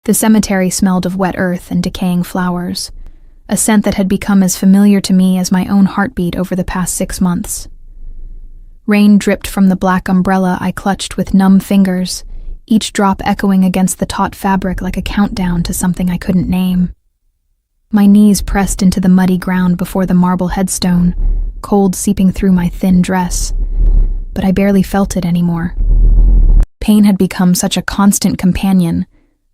The cemetery smelled of wet earth and decaying flowers, a scent that had become as familiar to me as my own heartbeat over the past 6 months. Rain dripped from the black umbrella I clutched with numb fingers, each drop echoing against the taut fabric like a countdown to something I couldn't name. My knees pressed into the muddy ground before the marble headstone, cold seeping through my thin dress, but I barely felt it anymore. Pain had become such a constant companion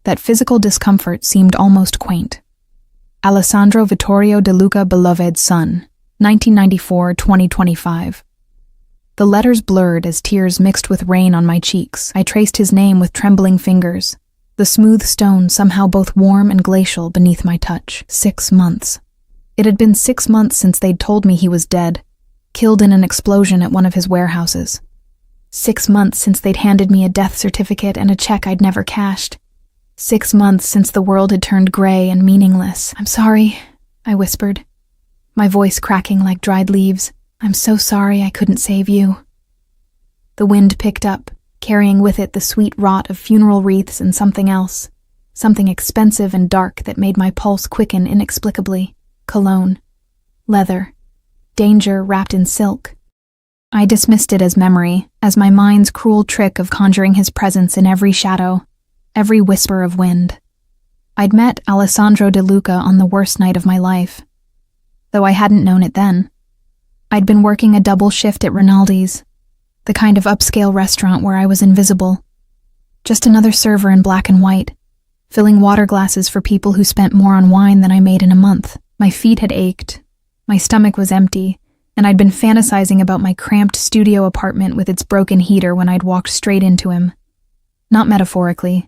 that physical discomfort seemed almost quaint. Alessandro Vittorio De Luca, beloved son, 1994-2025. The letters blurred as tears mixed with rain on my cheeks. I traced his name with trembling fingers, the smooth stone somehow both warm and glacial beneath my touch. 6 months. It had been 6 months since they'd told me he was dead, killed in an explosion at one of his warehouses. 6 months since they'd handed me a death certificate and a check I'd never cashed. 6 months since the world had turned gray and meaningless. "I'm sorry," I whispered, my voice cracking like dried leaves. "I'm so sorry I couldn't save you." The wind picked up, carrying with it the sweet rot of funeral wreaths and something else, something expensive and dark that made my pulse quicken inexplicably. Cologne, leather, danger wrapped in silk. I dismissed it as memory, as my mind's cruel trick of conjuring his presence in every shadow, every whisper of wind. I'd met Alessandro De Luca on the worst night of my life, though I hadn't known it then. I'd been working a double shift at Rinaldi's, the kind of upscale restaurant where I was invisible. Just another server in black and white, filling water glasses for people who spent more on wine than I made in a month. My feet had ached, my stomach was empty, and I'd been fantasizing about my cramped studio apartment with its broken heater when I'd walked straight into him. Not metaphorically,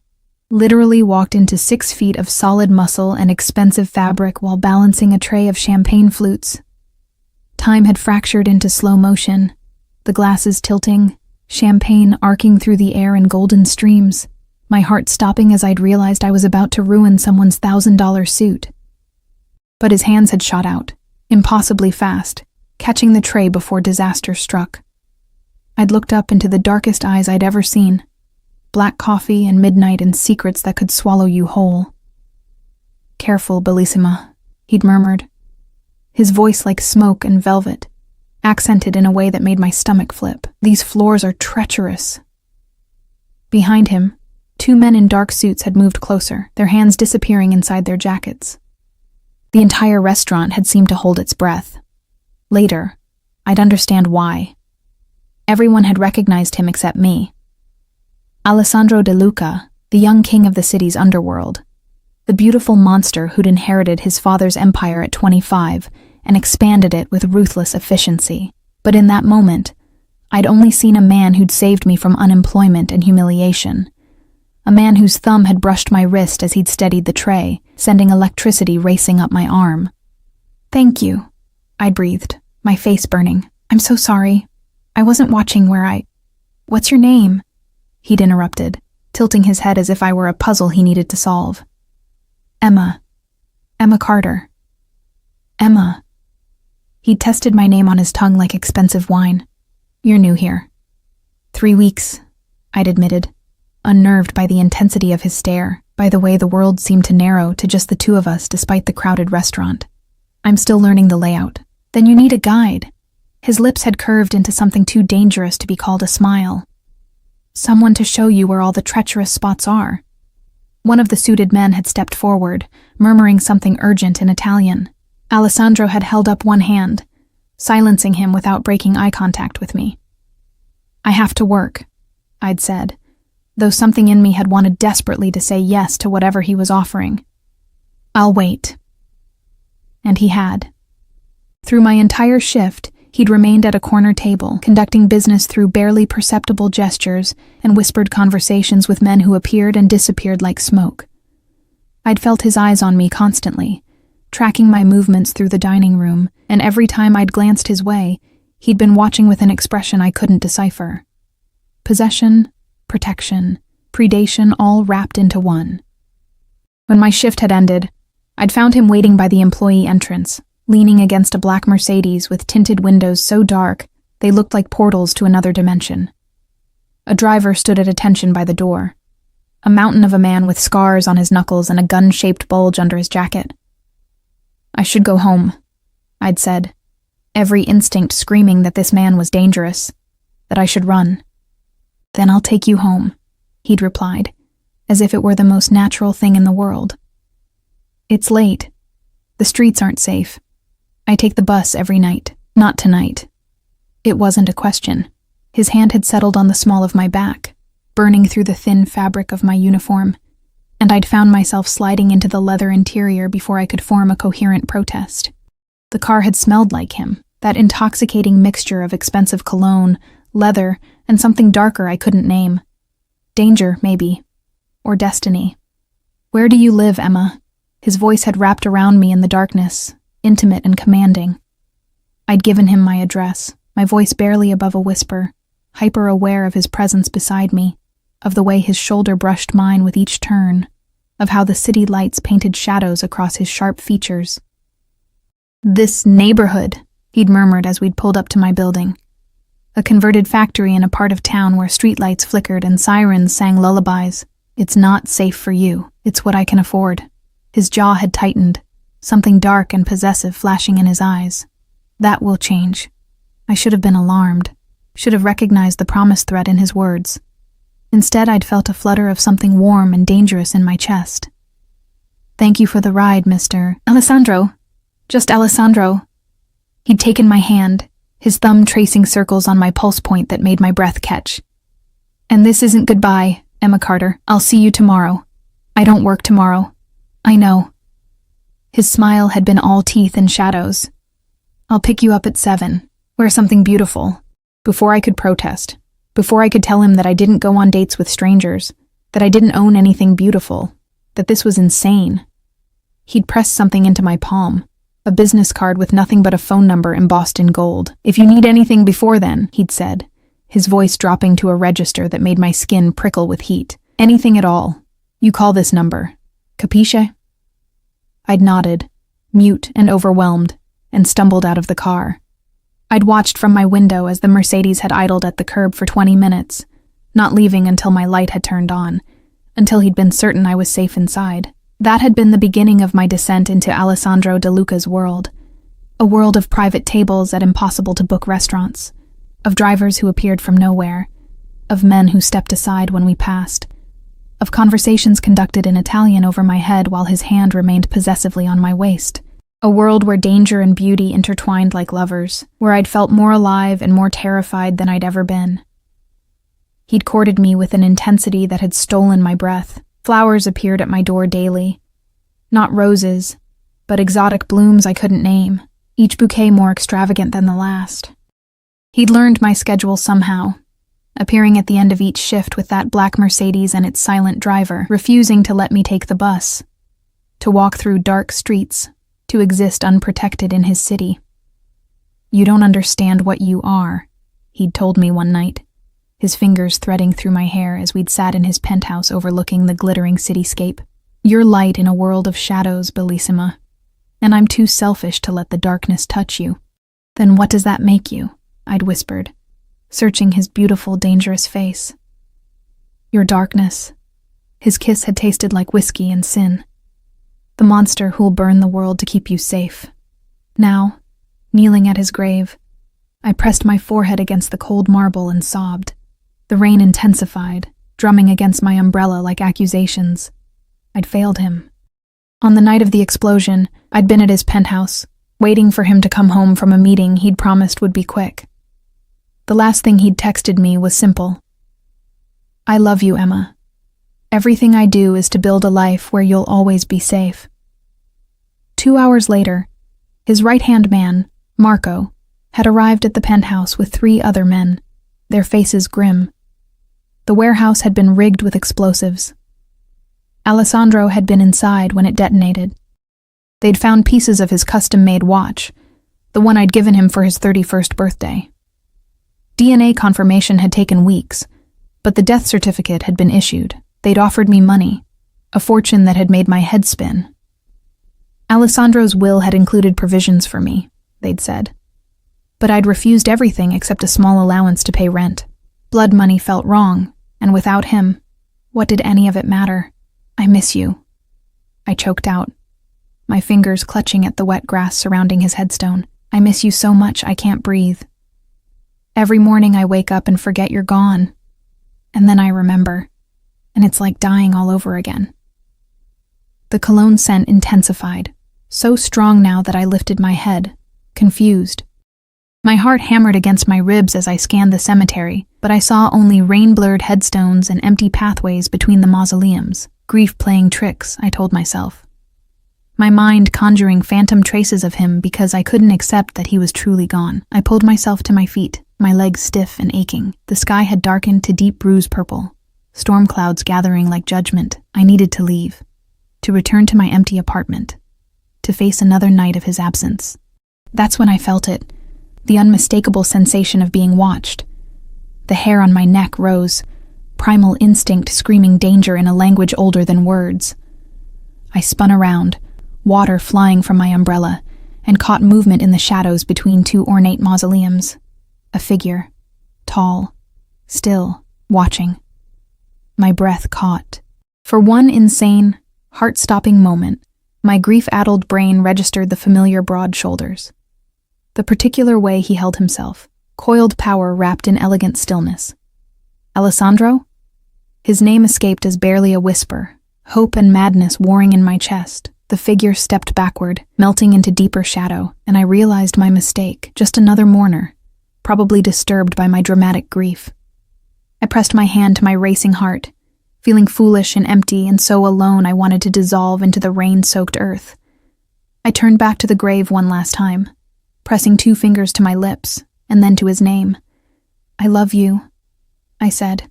literally walked into 6 feet of solid muscle and expensive fabric while balancing a tray of champagne flutes. Time had fractured into slow motion, the glasses tilting, champagne arcing through the air in golden streams, my heart stopping as I'd realized I was about to ruin someone's $1,000 suit. But his hands had shot out, impossibly fast, catching the tray before disaster struck. I'd looked up into the darkest eyes I'd ever seen, black coffee and midnight and secrets that could swallow you whole. "Careful, Bellissima," he'd murmured, his voice like smoke and velvet, accented in a way that made my stomach flip. "These floors are treacherous." Behind him, 2 men in dark suits had moved closer, their hands disappearing inside their jackets. The entire restaurant had seemed to hold its breath. Later, I'd understand why. Everyone had recognized him except me. Alessandro De Luca, the young king of the city's underworld, the beautiful monster who'd inherited his father's empire at 25 and expanded it with ruthless efficiency. But in that moment, I'd only seen a man who'd saved me from unemployment and humiliation. A man whose thumb had brushed my wrist as he'd steadied the tray, sending electricity racing up my arm. "Thank you," I breathed, my face burning. "I'm so sorry. I wasn't watching where What's your name?" he'd interrupted, tilting his head as if I were a puzzle he needed to solve. Emma Carter. Emma. He'd tested my name on his tongue like expensive wine. "You're new here." 3 weeks, I'd admitted, unnerved by the intensity of his stare, by the way the world seemed to narrow to just the 2 of us despite the crowded restaurant. "I'm still learning the layout." "Then you need a guide." His lips had curved into something too dangerous to be called a smile. "Someone to show you where all the treacherous spots are." One of the suited men had stepped forward, murmuring something urgent in Italian. Alessandro had held up one hand, silencing him without breaking eye contact with me. "I have to work," I'd said, though something in me had wanted desperately to say yes to whatever he was offering. "I'll wait." And he had. Through my entire shift, he'd remained at a corner table, conducting business through barely perceptible gestures and whispered conversations with men who appeared and disappeared like smoke. I'd felt his eyes on me constantly, tracking my movements through the dining room, and every time I'd glanced his way, he'd been watching with an expression I couldn't decipher. Possession, protection, predation all wrapped into one. When my shift had ended, I'd found him waiting by the employee entrance, leaning against a black Mercedes with tinted windows so dark they looked like portals to another dimension. A driver stood at attention by the door. a mountain of a man with scars on his knuckles and a gun-shaped bulge under his jacket. I should go home, I'd said, every instinct screaming that this man was dangerous, that I should run. Then I'll take you home, he'd replied, as if it were the most natural thing in the world. It's late. The streets aren't safe. I take the bus every night. Not tonight. It wasn't a question. His hand had settled on the small of my back, burning through the thin fabric of my uniform, and I'd found myself sliding into the leather interior before I could form a coherent protest. The car had smelled like him, that intoxicating mixture of expensive cologne, leather, and something darker I couldn't name. Danger, maybe. Or destiny. Where do you live, Emma? His voice had wrapped around me in the darkness, intimate and commanding. I'd given him my address, my voice barely above a whisper, hyper-aware of his presence beside me, of the way his shoulder brushed mine with each turn, of how the city lights painted shadows across his sharp features. This neighborhood, he'd murmured as we'd pulled up to my building. A converted factory in a part of town where streetlights flickered and sirens sang lullabies. It's not safe for you. It's what I can afford. His jaw had tightened, something dark and possessive flashing in his eyes. That will change. I should have been alarmed, should have recognized the promise thread in his words. Instead, I'd felt a flutter of something warm and dangerous in my chest. Thank you for the ride, Mr. Alessandro. Just Alessandro. He'd taken my hand, his thumb tracing circles on my pulse point that made my breath catch. And this isn't goodbye, Emma Carter. I'll see you tomorrow. I don't work tomorrow. I know. His smile had been all teeth and shadows. I'll pick you up at 7. Wear something beautiful. Before I could protest, before I could tell him that I didn't go on dates with strangers, that I didn't own anything beautiful, that this was insane. He'd pressed something into my palm, a business card with nothing but a phone number embossed in gold. If you need anything before then, he'd said, his voice dropping to a register that made my skin prickle with heat. Anything at all. You call this number. Capisce? I'd nodded, mute and overwhelmed, and stumbled out of the car. I'd watched from my window as the Mercedes had idled at the curb for 20 minutes, not leaving until my light had turned on, until he'd been certain I was safe inside. That had been the beginning of my descent into Alessandro De Luca's world, a world of private tables at impossible-to-book restaurants, of drivers who appeared from nowhere, of men who stepped aside when we passed, of conversations conducted in Italian over my head while his hand remained possessively on my waist. A world where danger and beauty intertwined like lovers, where I'd felt more alive and more terrified than I'd ever been. He'd courted me with an intensity that had stolen my breath. Flowers appeared at my door daily. Not roses, but exotic blooms I couldn't name, each bouquet more extravagant than the last. He'd learned my schedule somehow, appearing at the end of each shift with that black Mercedes and its silent driver, refusing to let me take the bus, to walk through dark streets, to exist unprotected in his city. You don't understand what you are, he'd told me one night, his fingers threading through my hair as we'd sat in his penthouse overlooking the glittering cityscape. You're light in a world of shadows, Bellissima, and I'm too selfish to let the darkness touch you. Then what does that make you? I'd whispered, searching his beautiful, dangerous face. Your darkness. His kiss had tasted like whiskey and sin. The monster who'll burn the world to keep you safe. Now, kneeling at his grave, I pressed my forehead against the cold marble and sobbed. The rain intensified, drumming against my umbrella like accusations. I'd failed him. On the night of the explosion, I'd been at his penthouse, waiting for him to come home from a meeting he'd promised would be quick. The last thing he'd texted me was simple. I love you, Emma. Everything I do is to build a life where you'll always be safe. 2 hours later, his right-hand man, Marco, had arrived at the penthouse with 3 other men, their faces grim. The warehouse had been rigged with explosives. Alessandro had been inside when it detonated. They'd found pieces of his custom-made watch, the one I'd given him for his 31st birthday. DNA confirmation had taken weeks, but the death certificate had been issued. They'd offered me money, a fortune that had made my head spin. Alessandro's will had included provisions for me, they'd said. But I'd refused everything except a small allowance to pay rent. Blood money felt wrong, and without him, What did any of it matter? I miss you, I choked out, my fingers clutching at the wet grass surrounding his headstone. I miss you so much I can't breathe. Every morning I wake up and forget you're gone. And then I remember, and it's like dying all over again. The cologne scent intensified, so strong now that I lifted my head, confused. My heart hammered against my ribs as I scanned the cemetery, but I saw only rain-blurred headstones and empty pathways between the mausoleums. Grief playing tricks, I told myself. My mind conjuring phantom traces of him because I couldn't accept that he was truly gone. I pulled myself to my feet, my legs stiff and aching. The sky had darkened to deep bruise purple, storm clouds gathering like judgment. I needed to leave, to return to my empty apartment, to face another night of his absence. That's when I felt it, the unmistakable sensation of being watched. The hair on my neck rose, primal instinct screaming danger in a language older than words. I spun around, water flying from my umbrella, and caught movement in the shadows between two ornate mausoleums. A figure, tall, still, watching. My breath caught. For one insane, heart-stopping moment, my grief-addled brain registered the familiar broad shoulders. The particular way he held himself, coiled power wrapped in elegant stillness. Alessandro? His name escaped as barely a whisper, hope and madness warring in my chest. The figure stepped backward, melting into deeper shadow, and I realized my mistake. Just another mourner, probably disturbed by my dramatic grief. I pressed my hand to my racing heart, feeling foolish and empty and so alone I wanted to dissolve into the rain-soaked earth. I turned back to the grave one last time, pressing 2 fingers to my lips, and then to his name. I love you, I said.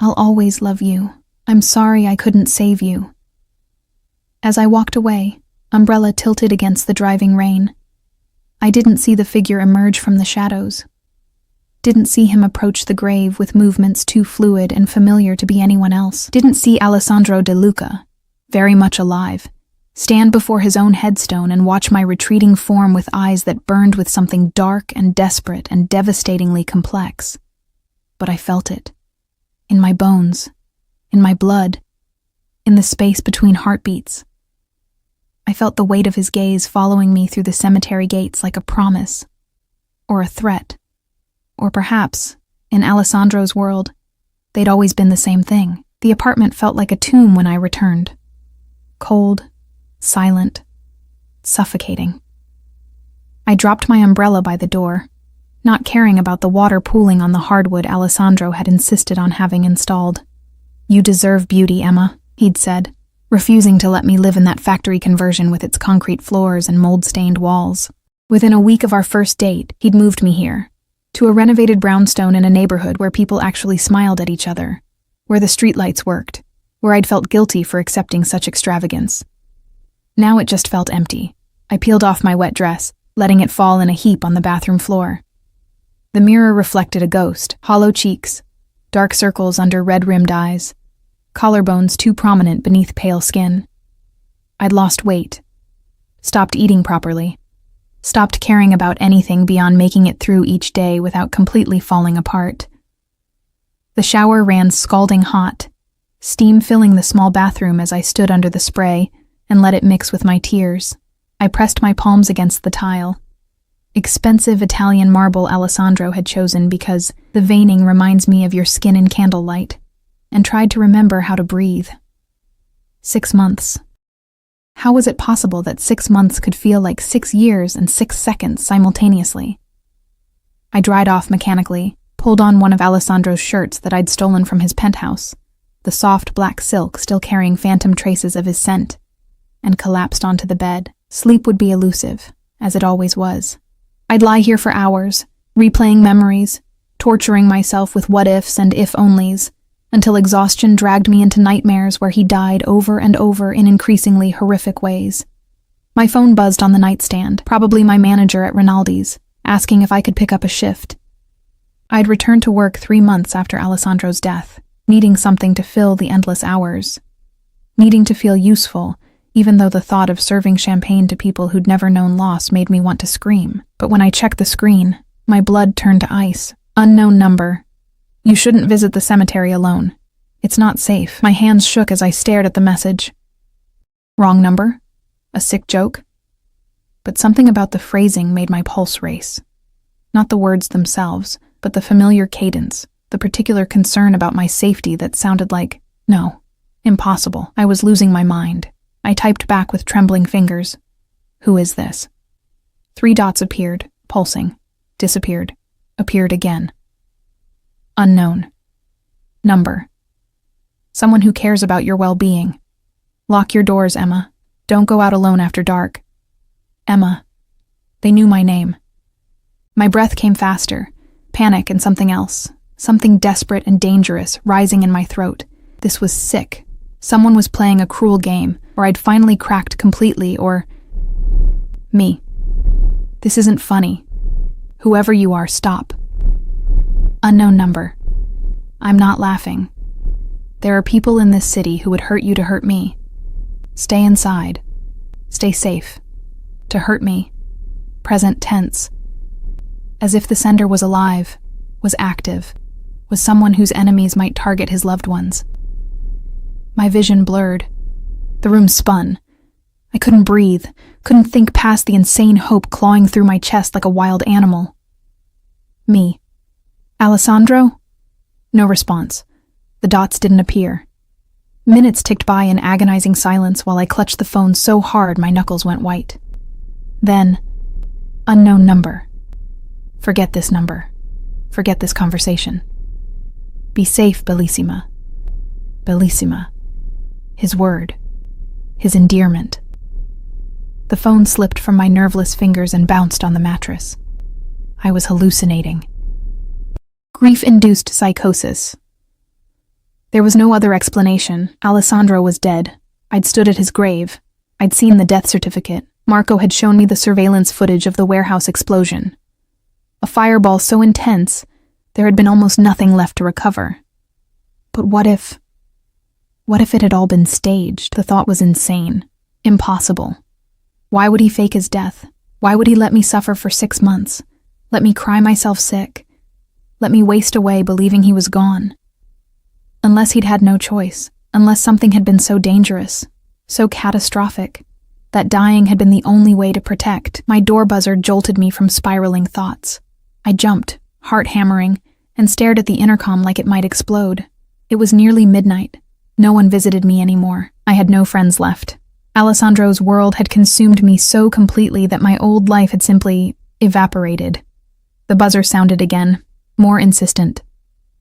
I'll always love you. I'm sorry I couldn't save you. As I walked away, umbrella tilted against the driving rain. I didn't see the figure emerge from the shadows. Didn't see him approach the grave with movements too fluid and familiar to be anyone else. Didn't see Alessandro De Luca, very much alive, stand before his own headstone and watch my retreating form with eyes that burned with something dark and desperate and devastatingly complex. But I felt it. In my bones. In my blood. In the space between heartbeats. I felt the weight of his gaze following me through the cemetery gates like a promise. Or a threat. Or perhaps, in Alessandro's world, they'd always been the same thing. The apartment felt like a tomb when I returned. Cold, silent, suffocating. I dropped my umbrella by the door, not caring about the water pooling on the hardwood Alessandro had insisted on having installed. You deserve beauty, Emma, he'd said, refusing to let me live in that factory conversion with its concrete floors and mold-stained walls. Within a week of our first date, he'd moved me here, to a renovated brownstone in a neighborhood where people actually smiled at each other, where the streetlights worked, where I'd felt guilty for accepting such extravagance. Now it just felt empty. I peeled off my wet dress, letting it fall in a heap on the bathroom floor. The mirror reflected a ghost, hollow cheeks, dark circles under red-rimmed eyes, collarbones too prominent beneath pale skin. I'd lost weight, stopped eating properly, stopped caring about anything beyond making it through each day without completely falling apart. The shower ran scalding hot, steam filling the small bathroom as I stood under the spray and let it mix with my tears. I pressed my palms against the tile. Expensive Italian marble Alessandro had chosen because the veining reminds me of your skin in candlelight, and tried to remember how to breathe. 6 months. How was it possible that 6 months could feel like 6 years and 6 seconds simultaneously? I dried off mechanically, pulled on one of Alessandro's shirts that I'd stolen from his penthouse, the soft black silk still carrying phantom traces of his scent, and collapsed onto the bed. Sleep would be elusive, as it always was. I'd lie here for hours, replaying memories, torturing myself with what-ifs and if-onlys, until exhaustion dragged me into nightmares where he died over and over in increasingly horrific ways. My phone buzzed on the nightstand, probably my manager at Rinaldi's, asking if I could pick up a shift. I'd returned to work 3 months after Alessandro's death, needing something to fill the endless hours. Needing to feel useful, even though the thought of serving champagne to people who'd never known loss made me want to scream. But when I checked the screen, my blood turned to ice. Unknown number. You shouldn't visit the cemetery alone. It's not safe. My hands shook as I stared at the message. Wrong number? A sick joke? But something about the phrasing made my pulse race. Not the words themselves, but the familiar cadence, the particular concern about my safety that sounded like, no, impossible. I was losing my mind. I typed back with trembling fingers. Who is this? 3 dots appeared, pulsing, disappeared, appeared again. Unknown. Number. Someone who cares about your well-being. Lock your doors, Emma. Don't go out alone after dark. Emma. They knew my name. My breath came faster, panic and something else, something desperate and dangerous rising in my throat. This was sick. Someone was playing a cruel game, or I'd finally cracked completely, or... me. This isn't funny. Whoever you are, stop. Unknown number. I'm not laughing. There are people in this city who would hurt you to hurt me. Stay inside. Stay safe. To hurt me. Present tense. As if the sender was alive, was active, was someone whose enemies might target his loved ones. My vision blurred. The room spun. I couldn't breathe, couldn't think past the insane hope clawing through my chest like a wild animal. Me. Alessandro? No response. The dots didn't appear. Minutes ticked by in agonizing silence while I clutched the phone so hard my knuckles went white. Then, unknown number. Forget this number. Forget this conversation. Be safe, Bellissima. Bellissima. His word. His endearment. The phone slipped from my nerveless fingers and bounced on the mattress. I was hallucinating. Grief-induced psychosis. There was no other explanation. Alessandro was dead. I'd stood at his grave. I'd seen the death certificate. Marco had shown me the surveillance footage of the warehouse explosion. A fireball so intense, there had been almost nothing left to recover. But what if it had all been staged? The thought was insane. Impossible. Why would he fake his death? Why would he let me suffer for 6 months? Let me cry myself sick? Let me waste away believing he was gone? Unless he'd had no choice, unless something had been so dangerous, so catastrophic, that dying had been the only way to protect. My door buzzer jolted me from spiraling thoughts. I jumped, heart hammering, and stared at the intercom like it might explode. It was nearly midnight. No one visited me anymore. I had no friends left. Alessandro's world had consumed me so completely that my old life had simply evaporated. The buzzer sounded again, more insistent.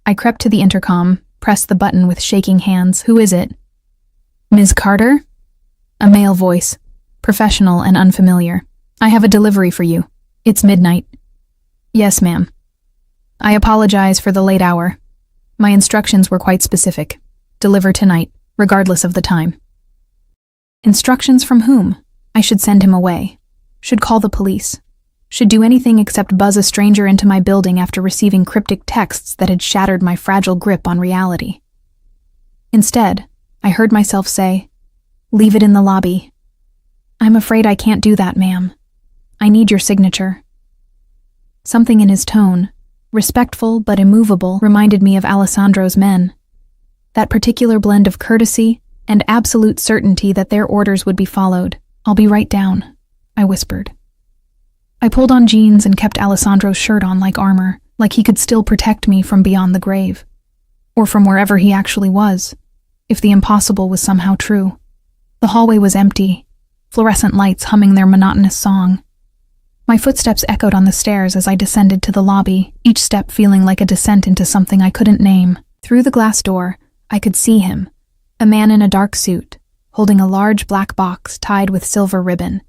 I crept to the intercom, pressed the button with shaking hands. Who is it? Ms. Carter? A male voice, professional and unfamiliar. I have a delivery for you. It's midnight. Yes, ma'am. I apologize for the late hour. My instructions were quite specific. Deliver tonight, regardless of the time. Instructions from whom? I should send him away. Should call the police. Should do anything except buzz a stranger into my building after receiving cryptic texts that had shattered my fragile grip on reality. Instead, I heard myself say, "Leave it in the lobby." "I'm afraid I can't do that, ma'am. I need your signature." Something in his tone, respectful but immovable, reminded me of Alessandro's men. That particular blend of courtesy and absolute certainty that their orders would be followed. "I'll be right down," I whispered. I pulled on jeans and kept Alessandro's shirt on like armor, like he could still protect me from beyond the grave. Or from wherever he actually was, if the impossible was somehow true. The hallway was empty, fluorescent lights humming their monotonous song. My footsteps echoed on the stairs as I descended to the lobby, each step feeling like a descent into something I couldn't name. Through the glass door, I could see him, a man in a dark suit, holding a large black box tied with silver ribbon.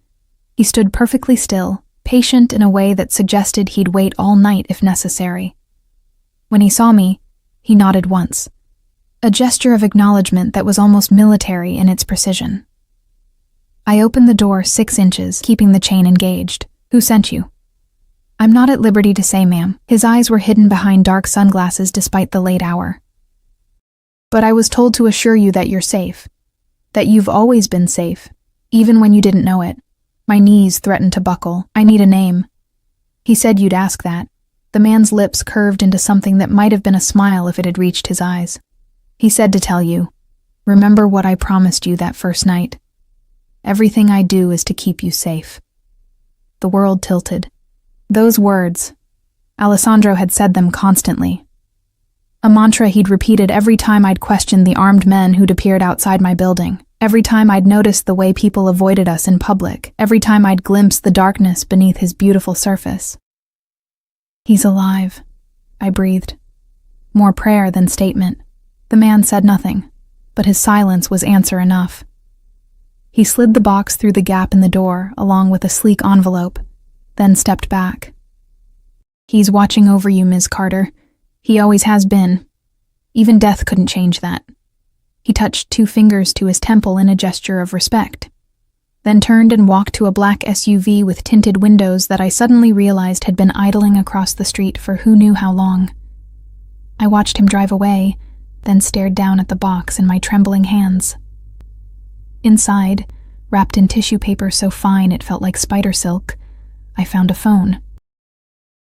He stood perfectly still, patient in a way that suggested he'd wait all night if necessary. When he saw me, he nodded once, a gesture of acknowledgement that was almost military in its precision. I opened the door 6 inches, keeping the chain engaged. "Who sent you?" "I'm not at liberty to say, ma'am." His eyes were hidden behind dark sunglasses despite the late hour. "But I was told to assure you that you're safe. That you've always been safe, even when you didn't know it." My knees threatened to buckle. "I need a name." "He said you'd ask that." The man's lips curved into something that might have been a smile if it had reached his eyes. He said to tell you, remember what I promised you that first night. Everything I do is to keep you safe. The world tilted. Those words, Alessandro had said them constantly. A mantra he'd repeated every time I'd questioned the armed men who'd appeared outside my building, every time I'd noticed the way people avoided us in public, every time I'd glimpsed the darkness beneath his beautiful surface. He's alive, I breathed. More prayer than statement. The man said nothing, but his silence was answer enough. He slid the box through the gap in the door, along with a sleek envelope, then stepped back. He's watching over you, Ms. Carter. He always has been. Even death couldn't change that. He touched 2 fingers to his temple in a gesture of respect, then turned and walked to a black SUV with tinted windows that I suddenly realized had been idling across the street for who knew how long. I watched him drive away, then stared down at the box in my trembling hands. Inside, wrapped in tissue paper so fine it felt like spider silk, I found a phone.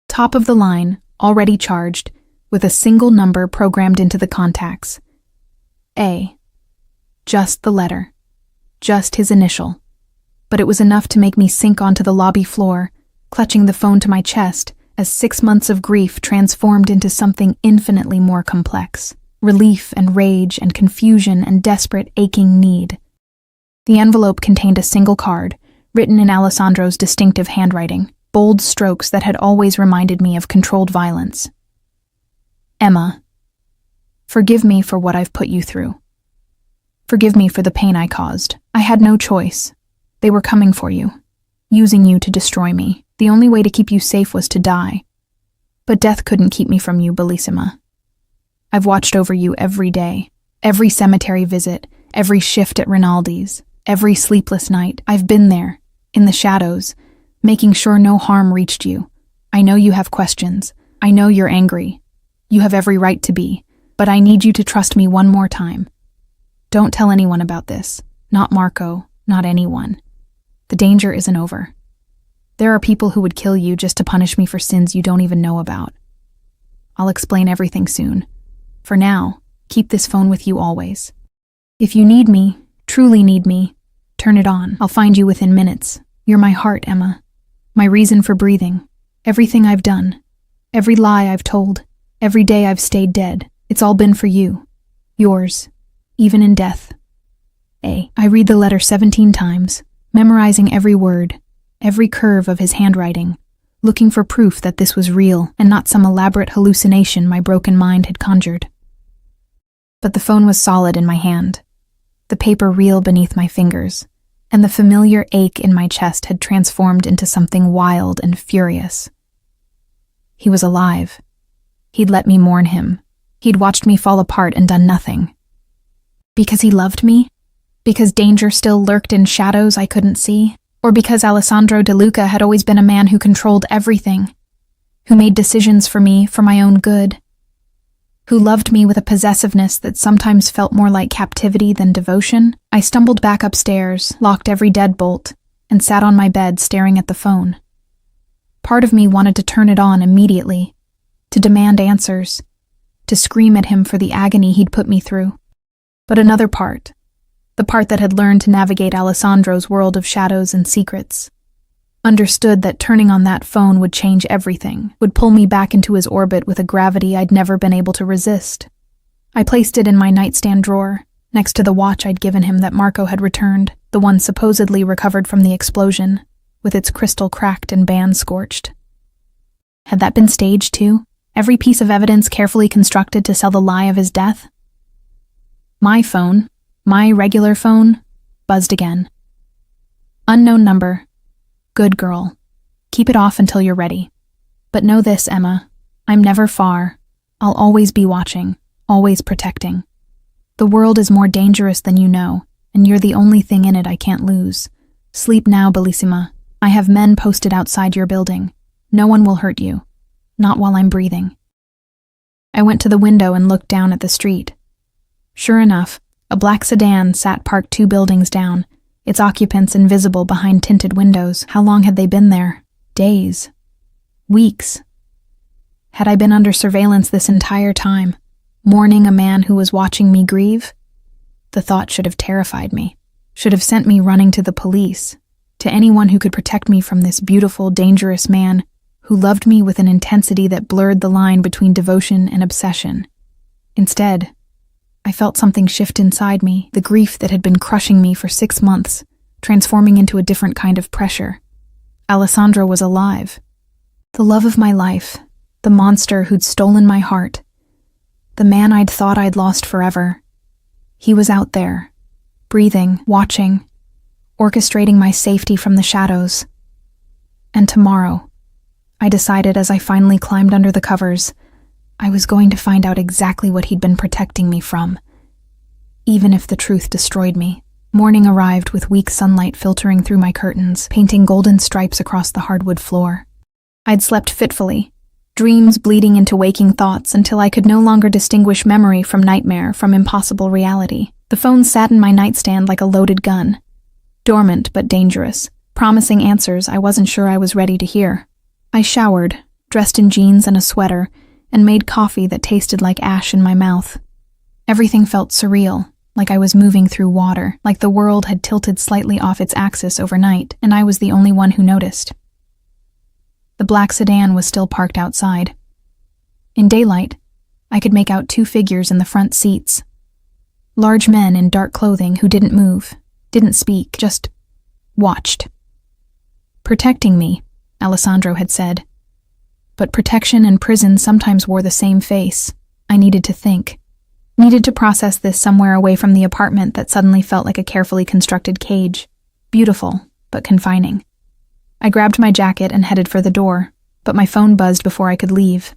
Top of the line, already charged, with a single number programmed into the contacts. A. Just the letter. Just his initial. But it was enough to make me sink onto the lobby floor, clutching the phone to my chest as 6 months of grief transformed into something infinitely more complex. Relief and rage and confusion and desperate aching need. The envelope contained a single card, written in Alessandro's distinctive handwriting, bold strokes that had always reminded me of controlled violence. Emma, forgive me for what I've put you through. Forgive me for the pain I caused. I had no choice. They were coming for you, using you to destroy me. The only way to keep you safe was to die. But death couldn't keep me from you, Bellissima. I've watched over you every day, every cemetery visit, every shift at Rinaldi's, every sleepless night. I've been there, in the shadows, making sure no harm reached you. I know you have questions. I know you're angry. You have every right to be, but I need you to trust me one more time. Don't tell anyone about this. Not Marco, not anyone. The danger isn't over. There are people who would kill you just to punish me for sins you don't even know about. I'll explain everything soon. For now, keep this phone with you always. If you need me, truly need me, turn it on. I'll find you within minutes. You're my heart, Emma. My reason for breathing. Everything I've done. Every lie I've told. Every day I've stayed dead. It's all been for you. Yours. Even in death. A. I read the letter 17 times, memorizing every word, every curve of his handwriting, looking for proof that this was real and not some elaborate hallucination my broken mind had conjured. But the phone was solid in my hand, the paper real beneath my fingers, and the familiar ache in my chest had transformed into something wild and furious. He was alive. He'd let me mourn him. He'd watched me fall apart and done nothing. Because he loved me? Because danger still lurked in shadows I couldn't see? Or because Alessandro De Luca had always been a man who controlled everything, who made decisions for me for my own good, who loved me with a possessiveness that sometimes felt more like captivity than devotion? I stumbled back upstairs, locked every deadbolt, and sat on my bed staring at the phone. Part of me wanted to turn it on immediately, to demand answers, to scream at him for the agony he'd put me through. But another part, the part that had learned to navigate Alessandro's world of shadows and secrets, understood that turning on that phone would change everything, would pull me back into his orbit with a gravity I'd never been able to resist. I placed it in my nightstand drawer, next to the watch I'd given him that Marco had returned, the one supposedly recovered from the explosion, with its crystal cracked and band-scorched. Had that been staged too? Every piece of evidence carefully constructed to sell the lie of his death? My phone, my regular phone, buzzed again. Unknown number. Good girl. Keep it off until you're ready. But know this, Emma. I'm never far. I'll always be watching, always protecting. The world is more dangerous than you know, and you're the only thing in it I can't lose. Sleep now, Bellissima. I have men posted outside your building. No one will hurt you. Not while I'm breathing. I went to the window and looked down at the street. Sure enough, a black sedan sat parked 2 buildings down, its occupants invisible behind tinted windows. How long had they been there? Days. Weeks. Had I been under surveillance this entire time? mourning a man who was watching me grieve? The thought should have terrified me, should have sent me running to the police, to anyone who could protect me from this beautiful, dangerous man who loved me with an intensity that blurred the line between devotion and obsession. Instead, I felt something shift inside me, the grief that had been crushing me for 6 months, transforming into a different kind of pressure. Alessandro was alive. The love of my life, the monster who'd stolen my heart, the man I'd thought I'd lost forever. He was out there, breathing, watching, orchestrating my safety from the shadows. And tomorrow, I decided as I finally climbed under the covers, I was going to find out exactly what he'd been protecting me from, even if the truth destroyed me. Morning arrived with weak sunlight filtering through my curtains, painting golden stripes across the hardwood floor. I'd slept fitfully, dreams bleeding into waking thoughts until I could no longer distinguish memory from nightmare, from impossible reality. The phone sat in my nightstand like a loaded gun, dormant but dangerous, promising answers I wasn't sure I was ready to hear. I showered, dressed in jeans and a sweater, and made coffee that tasted like ash in my mouth. Everything felt surreal, like I was moving through water, like the world had tilted slightly off its axis overnight, and I was the only one who noticed. The black sedan was still parked outside. In daylight, I could make out 2 figures in the front seats. Large men in dark clothing who didn't move, didn't speak, just watched. Protecting me, Alessandro had said. But protection and prison sometimes wore the same face. I needed to think. Needed to process this somewhere away from the apartment that suddenly felt like a carefully constructed cage. Beautiful, but confining. I grabbed my jacket and headed for the door, but my phone buzzed before I could leave.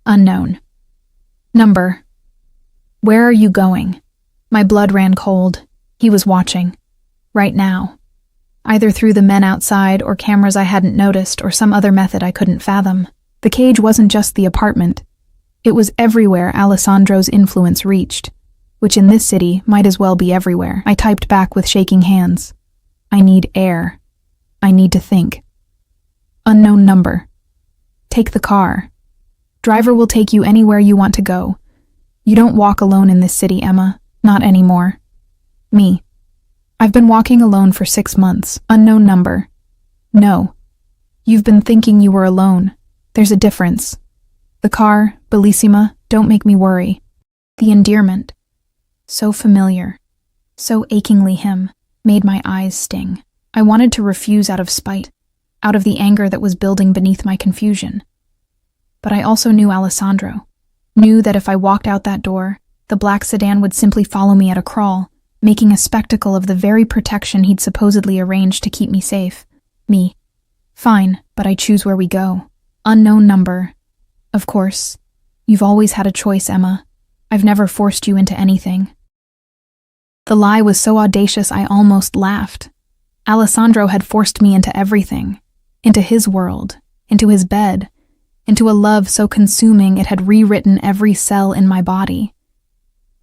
Unknown. Number. Where are you going? My blood ran cold. He was watching. Right now. Either through the men outside or cameras I hadn't noticed or some other method I couldn't fathom. The cage wasn't just the apartment. It was everywhere Alessandro's influence reached, which in this city might as well be everywhere. I typed back with shaking hands. I need air. I need to think. Unknown number. Take the car. Driver will take you anywhere you want to go. You don't walk alone in this city, Emma. Not anymore. Me. I've been walking alone for 6 months. Unknown number. No. You've been thinking you were alone. There's a difference. The car, Bellissima, don't make me worry. The endearment. So familiar. So achingly him. Made my eyes sting. I wanted to refuse out of spite, out of the anger that was building beneath my confusion. But I also knew Alessandro. Knew that if I walked out that door, the black sedan would simply follow me at a crawl, making a spectacle of the very protection he'd supposedly arranged to keep me safe. Me. Fine, but I choose where we go. Unknown number. Of course. You've always had a choice, Emma. I've never forced you into anything. The lie was so audacious I almost laughed. Alessandro had forced me into everything. Into his world. Into his bed. Into a love so consuming it had rewritten every cell in my body.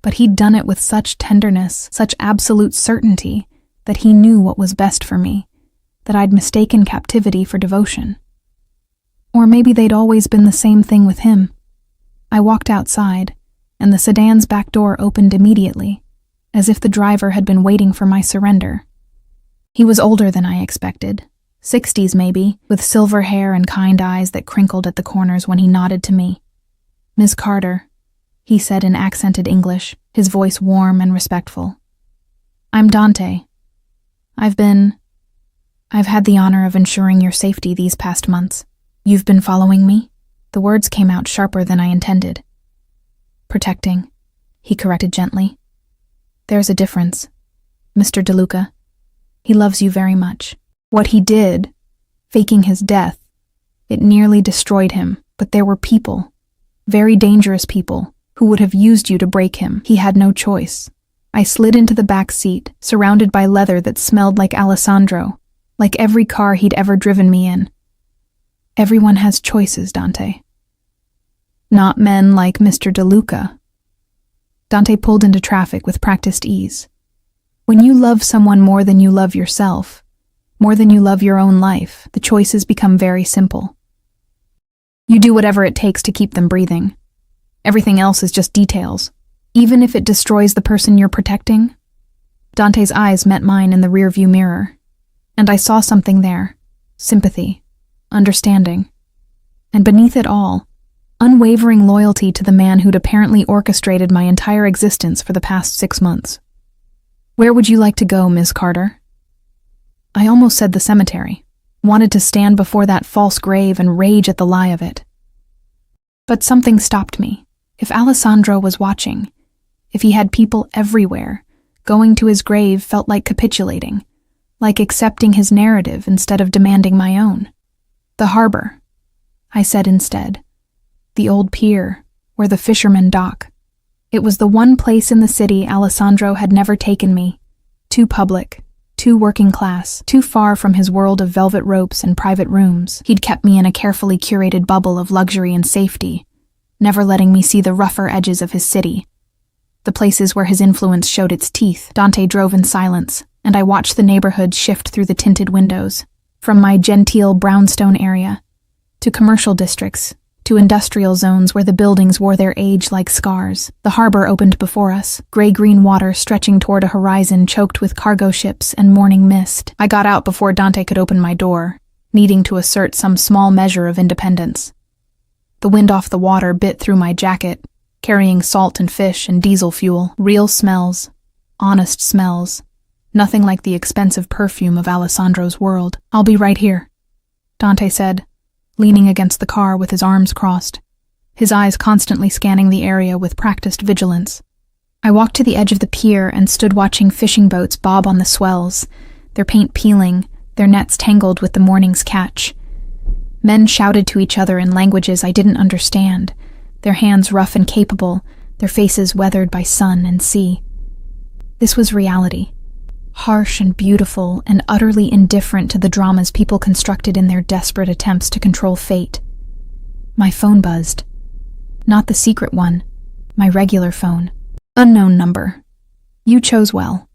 But he'd done it with such tenderness, such absolute certainty, that he knew what was best for me, that I'd mistaken captivity for devotion. Or maybe they'd always been the same thing with him. I walked outside, and the sedan's back door opened immediately, as if the driver had been waiting for my surrender. He was older than I expected, 60s maybe, with silver hair and kind eyes that crinkled at the corners when he nodded to me. Miss Carter, he said in accented English, his voice warm and respectful. I'm Dante. I've had the honor of ensuring your safety these past months. You've been following me? The words came out sharper than I intended. Protecting, he corrected gently. There's a difference. Mr. DeLuca, he loves you very much. What he did, faking his death, it nearly destroyed him, but there were people, very dangerous people, who would have used you to break him. He had no choice. I slid into the back seat, surrounded by leather that smelled like Alessandro, like every car he'd ever driven me in. Everyone has choices, Dante. Not men like Mr. DeLuca. Dante pulled into traffic with practiced ease. When you love someone more than you love yourself, more than you love your own life, the choices become very simple. You do whatever it takes to keep them breathing. Everything else is just details. Even if it destroys the person you're protecting? Dante's eyes met mine in the rearview mirror, and I saw something there. Sympathy, understanding, and beneath it all, unwavering loyalty to the man who'd apparently orchestrated my entire existence for the past 6 months. "Where would you like to go, Miss Carter?" I almost said the cemetery, wanted to stand before that false grave and rage at the lie of it. But something stopped me. If Alessandro was watching, if he had people everywhere, going to his grave felt like capitulating, like accepting his narrative instead of demanding my own. "The harbor," I said instead. "The old pier, where the fishermen dock." It was the one place in the city Alessandro had never taken me. Too public, too working class, too far from his world of velvet ropes and private rooms. He'd kept me in a carefully curated bubble of luxury and safety, never letting me see the rougher edges of his city. The places where his influence showed its teeth. Dante drove in silence, and I watched the neighborhood shift through the tinted windows, from my genteel brownstone area, to commercial districts, to industrial zones where the buildings wore their age like scars. The harbor opened before us, gray-green water stretching toward a horizon choked with cargo ships and morning mist. I got out before Dante could open my door, needing to assert some small measure of independence. The wind off the water bit through my jacket, carrying salt and fish and diesel fuel. Real smells, honest smells, nothing like the expensive perfume of Alessandro's world. "I'll be right here," Dante said, leaning against the car with his arms crossed, his eyes constantly scanning the area with practiced vigilance. I walked to the edge of the pier and stood watching fishing boats bob on the swells, their paint peeling, their nets tangled with the morning's catch. Men shouted to each other in languages I didn't understand, their hands rough and capable, their faces weathered by sun and sea. This was reality, harsh and beautiful and utterly indifferent to the dramas people constructed in their desperate attempts to control fate. My phone buzzed. Not the secret one, my regular phone. "Unknown number. You chose well.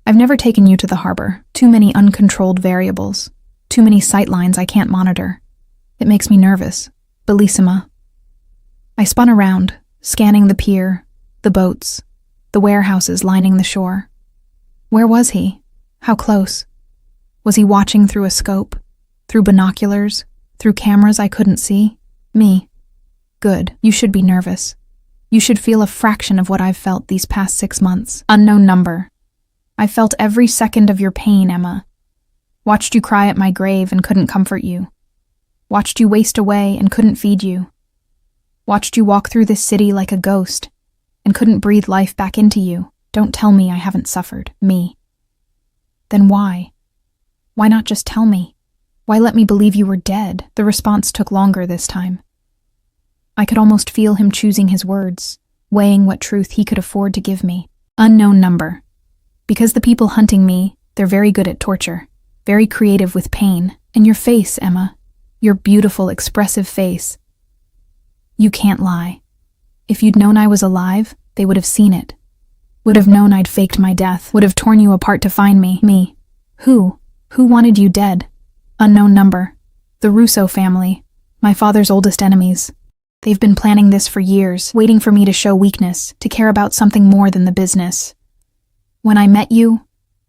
I've never taken you to the harbor. Too many uncontrolled variables. Too many sightlines I can't monitor. It makes me nervous. Bellissima." I spun around, scanning the pier, the boats, the warehouses lining the shore. Where was he? How close? Was he watching through a scope, through binoculars, through cameras I couldn't see? Me. Good. You should be nervous. You should feel a fraction of what I've felt these past 6 months. Unknown number. I felt every second of your pain, Emma. Watched you cry at my grave and couldn't comfort you. Watched you waste away and couldn't feed you. Watched you walk through this city like a ghost and couldn't breathe life back into you. Don't tell me I haven't suffered. Me. Then why? Why not just tell me? Why let me believe you were dead? The response took longer this time. I could almost feel him choosing his words, weighing what truth he could afford to give me. Unknown number. Because the people hunting me, they're very good at torture, very creative with pain. And your face, Emma, your beautiful, expressive face. You can't lie. If you'd known I was alive, they would have seen it. Would have known I'd faked my death, would have torn you apart to find me. Me. Who? Who wanted you dead? Unknown number. The Russo family. My father's oldest enemies. They've been planning this for years, waiting for me to show weakness, to care about something more than the business. When I met you,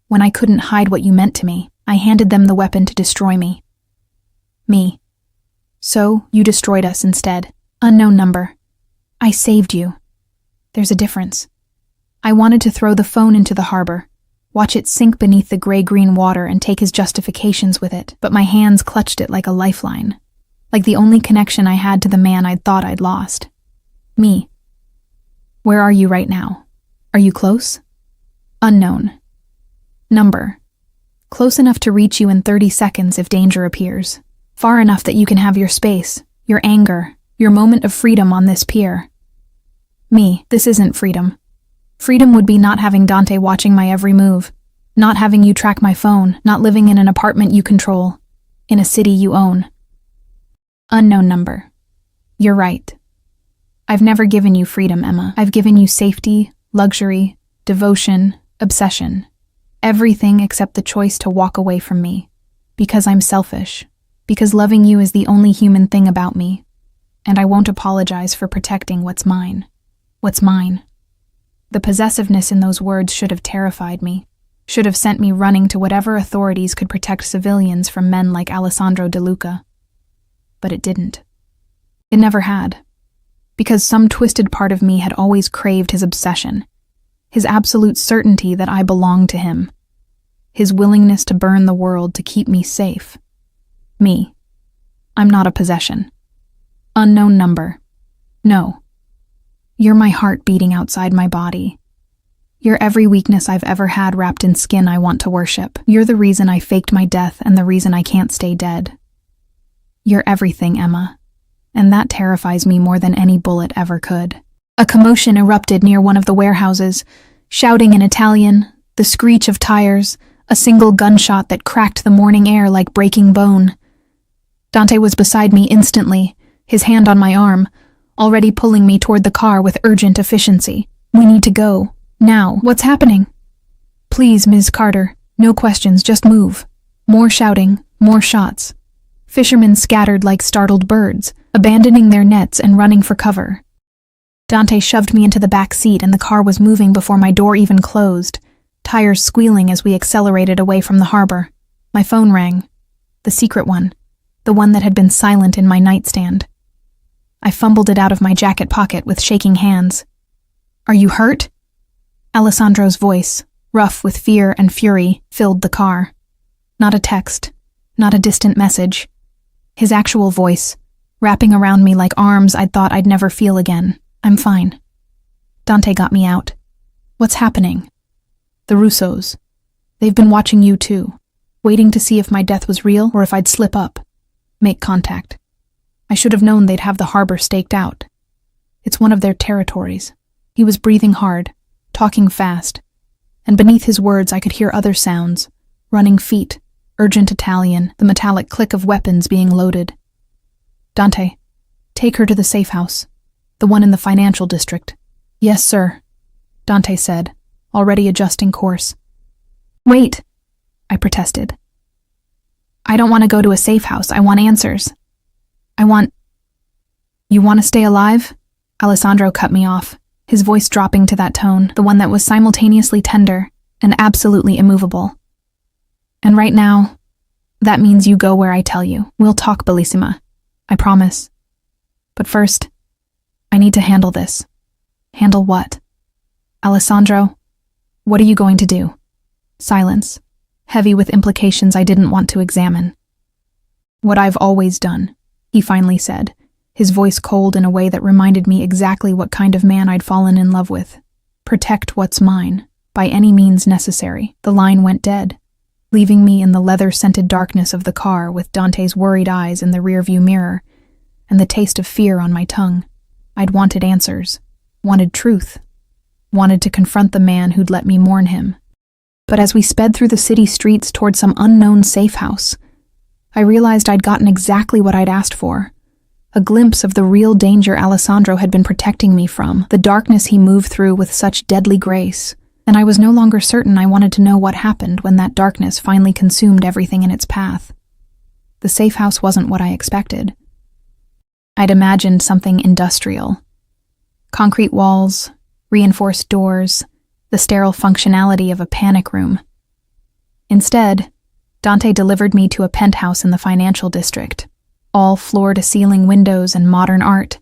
when I couldn't hide what you meant to me, I handed them the weapon to destroy me. Me. So, you destroyed us instead. Unknown number. I saved you. There's a difference. I wanted to throw the phone into the harbor, watch it sink beneath the gray-green water and take his justifications with it, but my hands clutched it like a lifeline, like the only connection I had to the man I'd thought I'd lost. Me. Where are you right now? Are you close? Unknown. Number. Close enough to reach you in 30 seconds if danger appears. Far enough that you can have your space, your anger, your moment of freedom on this pier. Me. This isn't freedom. Freedom would be not having Dante watching my every move, not having you track my phone, not living in an apartment you control, in a city you own. Unknown number. You're right. I've never given you freedom, Emma. I've given you safety, luxury, devotion, obsession. Everything except the choice to walk away from me. Because I'm selfish. Because loving you is the only human thing about me. and I won't apologize for protecting what's mine. What's mine. The possessiveness in those words should have terrified me, should have sent me running to whatever authorities could protect civilians from men like Alessandro De Luca. But it didn't. It never had. Because some twisted part of me had always craved his obsession, his absolute certainty that I belonged to him, his willingness to burn the world to keep me safe. Me. I'm not a possession. Unknown number. No. You're my heart beating outside my body. You're every weakness I've ever had wrapped in skin I want to worship. You're the reason I faked my death and the reason I can't stay dead. You're everything, Emma. And that terrifies me more than any bullet ever could. A commotion erupted near one of the warehouses, shouting in Italian, the screech of tires, a single gunshot that cracked the morning air like breaking bone. Dante was beside me instantly, his hand on my arm, already pulling me toward the car with urgent efficiency. We need to go. Now. What's happening? Please, Ms. Carter. No questions, just move. More shouting, more shots. Fishermen scattered like startled birds, abandoning their nets and running for cover. Dante shoved me into the back seat and the car was moving before my door even closed, tires squealing as we accelerated away from the harbor. My phone rang. The secret one. The one that had been silent in my nightstand. I fumbled it out of my jacket pocket with shaking hands. Are you hurt? Alessandro's voice, rough with fear and fury, filled the car. Not a text, not a distant message. His actual voice, wrapping around me like arms I'd thought I'd never feel again. I'm fine. Dante got me out. What's happening? The Russos. They've been watching you too, waiting to see if my death was real or if I'd slip up. Make contact. I should have known they'd have the harbor staked out. It's one of their territories. He was breathing hard, talking fast, and beneath his words I could hear other sounds, running feet, urgent Italian, the metallic click of weapons being loaded. Dante, take her to the safe house, the one in the financial district. Yes, sir, Dante said, already adjusting course. Wait, I protested. I don't want to go to a safe house. I want answers. You want to stay alive? Alessandro cut me off, his voice dropping to that tone, the one that was simultaneously tender and absolutely immovable. And right now, that means you go where I tell you. We'll talk, Bellissima. I promise. But first, I need to handle this. Handle what? Alessandro, what are you going to do? Silence, heavy with implications I didn't want to examine. What I've always done, he finally said, his voice cold in a way that reminded me exactly what kind of man I'd fallen in love with. Protect what's mine, by any means necessary. The line went dead, leaving me in the leather-scented darkness of the car with Dante's worried eyes in the rearview mirror and the taste of fear on my tongue. I'd wanted answers, wanted truth, wanted to confront the man who'd let me mourn him. But as we sped through the city streets toward some unknown safe house, I realized I'd gotten exactly what I'd asked for. A glimpse of the real danger Alessandro had been protecting me from, the darkness he moved through with such deadly grace, and I was no longer certain I wanted to know what happened when that darkness finally consumed everything in its path. The safe house wasn't what I expected. I'd imagined something industrial. Concrete walls, reinforced doors, the sterile functionality of a panic room. Instead, Dante delivered me to a penthouse in the financial district, all floor-to-ceiling windows and modern art,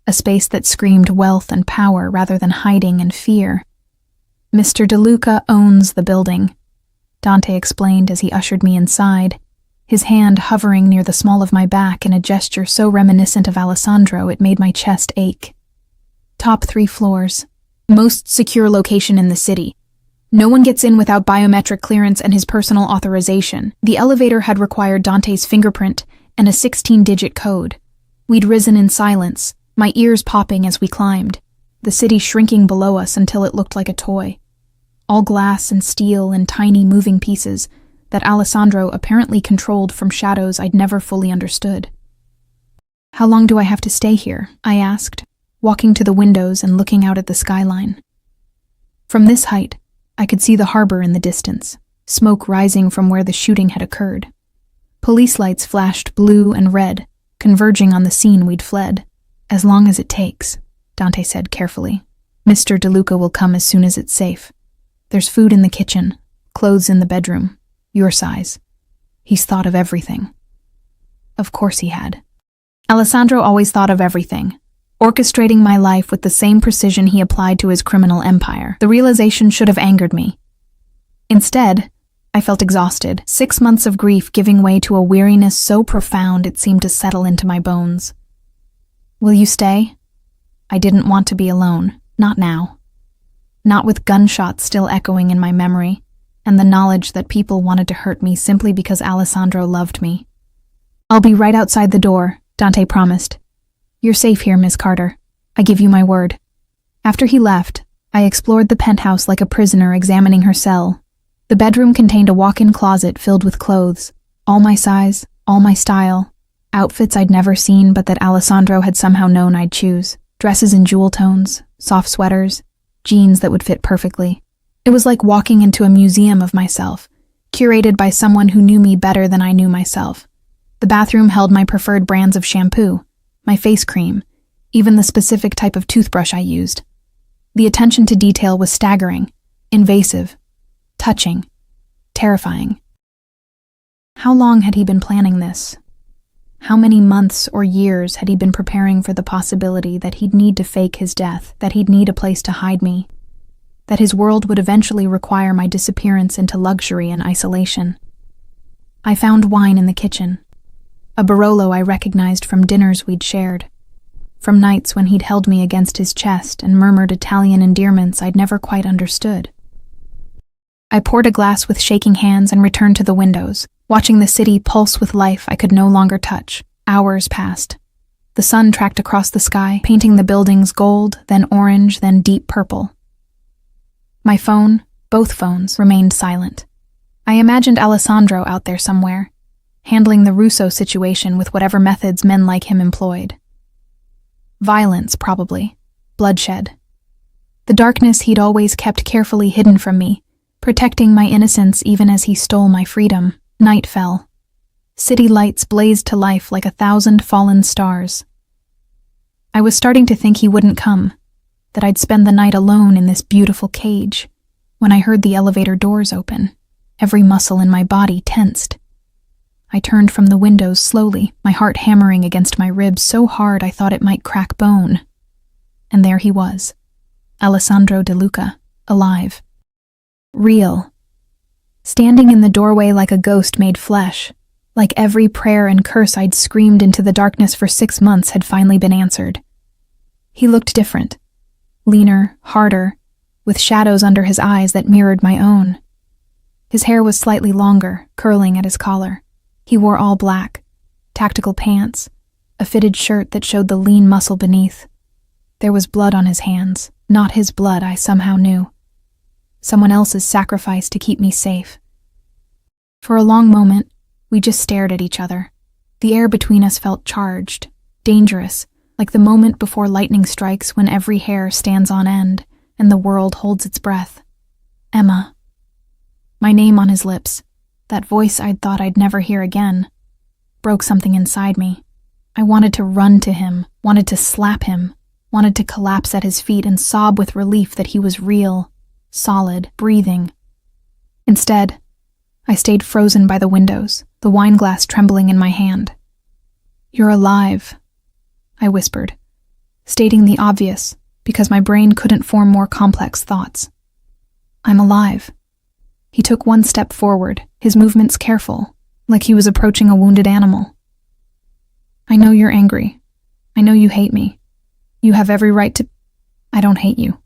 a space that screamed wealth and power rather than hiding and fear. Mr. De Luca owns the building, Dante explained as he ushered me inside, his hand hovering near the small of my back in a gesture so reminiscent of Alessandro it made my chest ache. Top 3 floors. Most secure location in the city. No one gets in without biometric clearance and his personal authorization. The elevator had required Dante's fingerprint and a 16-digit code. We'd risen in silence, my ears popping as we climbed, the city shrinking below us until it looked like a toy. All glass and steel and tiny moving pieces that Alessandro apparently controlled from shadows I'd never fully understood. How long do I have to stay here? I asked, walking to the windows and looking out at the skyline. From this height, I could see the harbor in the distance, smoke rising from where the shooting had occurred. Police lights flashed blue and red, converging on the scene we'd fled. As long as it takes, Dante said carefully. Mr. DeLuca will come as soon as it's safe. There's food in the kitchen, clothes in the bedroom, your size. He's thought of everything. Of course he had. Alessandro always thought of everything, orchestrating my life with the same precision he applied to his criminal empire. The realization should have angered me. Instead, I felt exhausted, 6 months of grief giving way to a weariness so profound it seemed to settle into my bones. Will you stay? I didn't want to be alone, not now. Not with gunshots still echoing in my memory, and the knowledge that people wanted to hurt me simply because Alessandro loved me. I'll be right outside the door, Dante promised. You're safe here, Miss Carter. I give you my word. After he left, I explored the penthouse like a prisoner examining her cell. The bedroom contained a walk-in closet filled with clothes, all my size, all my style, outfits I'd never seen but that Alessandro had somehow known I'd choose, dresses in jewel tones, soft sweaters, jeans that would fit perfectly. It was like walking into a museum of myself, curated by someone who knew me better than I knew myself. The bathroom held my preferred brands of shampoo, my face cream, even the specific type of toothbrush I used. The attention to detail was staggering, invasive, touching, terrifying. How long had he been planning this? How many months or years had he been preparing for the possibility that he'd need to fake his death, that he'd need a place to hide me, that his world would eventually require my disappearance into luxury and isolation? I found wine in the kitchen, a Barolo I recognized from dinners we'd shared, from nights when he'd held me against his chest and murmured Italian endearments I'd never quite understood. I poured a glass with shaking hands and returned to the windows, watching the city pulse with life I could no longer touch. Hours passed. The sun tracked across the sky, painting the buildings gold, then orange, then deep purple. My phone, both phones, remained silent. I imagined Alessandro out there somewhere, handling the Russo situation with whatever methods men like him employed. Violence, probably. Bloodshed. The darkness he'd always kept carefully hidden from me, protecting my innocence even as he stole my freedom. Night fell. City lights blazed to life like 1,000 fallen stars. I was starting to think he wouldn't come, that I'd spend the night alone in this beautiful cage, when I heard the elevator doors open. Every muscle in my body tensed. I turned from the windows slowly, my heart hammering against my ribs so hard I thought it might crack bone. And there he was, Alessandro DeLuca, alive. Real. Standing in the doorway like a ghost made flesh, like every prayer and curse I'd screamed into the darkness for 6 months had finally been answered. He looked different, leaner, harder, with shadows under his eyes that mirrored my own. His hair was slightly longer, curling at his collar. He wore all black, tactical pants, a fitted shirt that showed the lean muscle beneath. There was blood on his hands, not his blood, I somehow knew. Someone else's sacrifice to keep me safe. For a long moment, we just stared at each other. The air between us felt charged, dangerous, like the moment before lightning strikes when every hair stands on end and the world holds its breath. Emma. My name on his lips, that voice I'd thought I'd never hear again, broke something inside me. I wanted to run to him, wanted to slap him, wanted to collapse at his feet and sob with relief that he was real, solid, breathing. Instead, I stayed frozen by the windows, the wine glass trembling in my hand. You're alive, I whispered, stating the obvious because my brain couldn't form more complex thoughts. I'm alive. He took one step forward, his movements careful, like he was approaching a wounded animal. I know you're angry. I know you hate me. You have every right to... I don't hate you.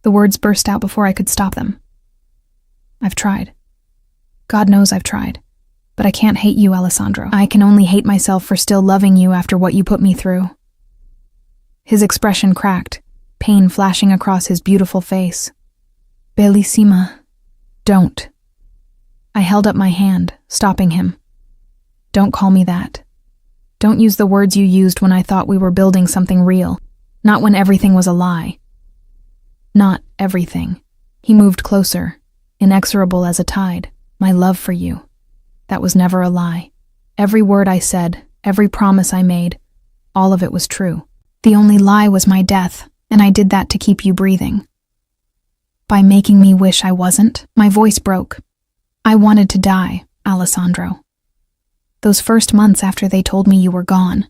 The words burst out before I could stop them. I've tried. God knows I've tried. But I can't hate you, Alessandro. I can only hate myself for still loving you after what you put me through. His expression cracked, pain flashing across his beautiful face. Bellissima. Don't. I held up my hand, stopping him. Don't call me that. Don't use the words you used when I thought we were building something real, not when everything was a lie. Not everything. He moved closer, inexorable as a tide. My love for you. That was never a lie. Every word I said, every promise I made, all of it was true. The only lie was my death, and I did that to keep you breathing. By making me wish I wasn't, my voice broke. I wanted to die, Alessandro. Those first months after they told me you were gone,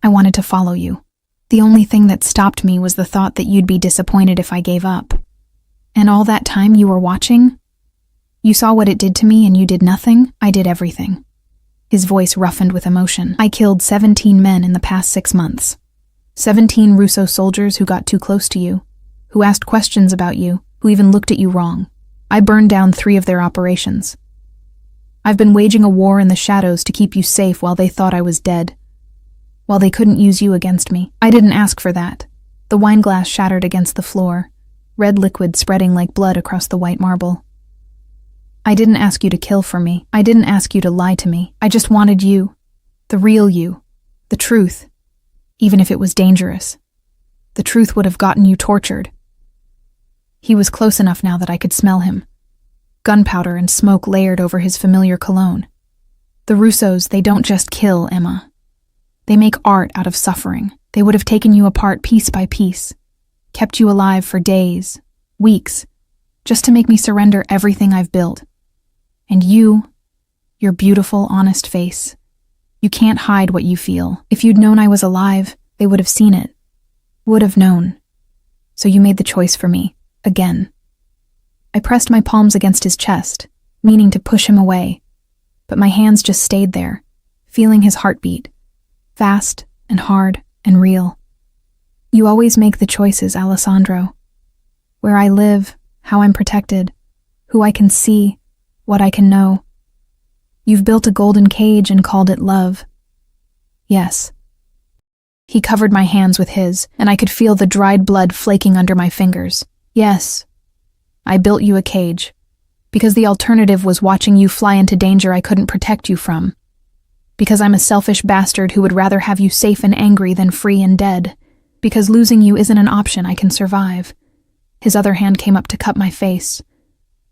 I wanted to follow you. The only thing that stopped me was the thought that you'd be disappointed if I gave up. And all that time you were watching? You saw what it did to me and you did nothing? I did everything. His voice roughened with emotion. I killed 17 men in the past 6 months. 17 Russo soldiers who got too close to you, who asked questions about you, who even looked at you wrong. I burned down 3 of their operations. I've been waging a war in the shadows to keep you safe while they thought I was dead. While they couldn't use you against me. I didn't ask for that. The wine glass shattered against the floor, red liquid spreading like blood across the white marble. I didn't ask you to kill for me. I didn't ask you to lie to me. I just wanted you. The real you. The truth. Even if it was dangerous. The truth would have gotten you tortured. He was close enough now that I could smell him. Gunpowder and smoke layered over his familiar cologne. The Russos, they don't just kill, Emma. They make art out of suffering. They would have taken you apart piece by piece, kept you alive for days, weeks, just to make me surrender everything I've built. And you, your beautiful, honest face, you can't hide what you feel. If you'd known I was alive, they would have seen it. Would have known. So you made the choice for me, again. I pressed my palms against his chest, meaning to push him away, but my hands just stayed there, feeling his heartbeat. Fast and hard and real. You always make the choices, Alessandro. Where I live, how I'm protected, who I can see, what I can know. You've built a golden cage and called it love. Yes. He covered my hands with his, and I could feel the dried blood flaking under my fingers. Yes. I built you a cage, because the alternative was watching you fly into danger I couldn't protect you from. Because I'm a selfish bastard who would rather have you safe and angry than free and dead. Because losing you isn't an option I can survive. His other hand came up to cup my face,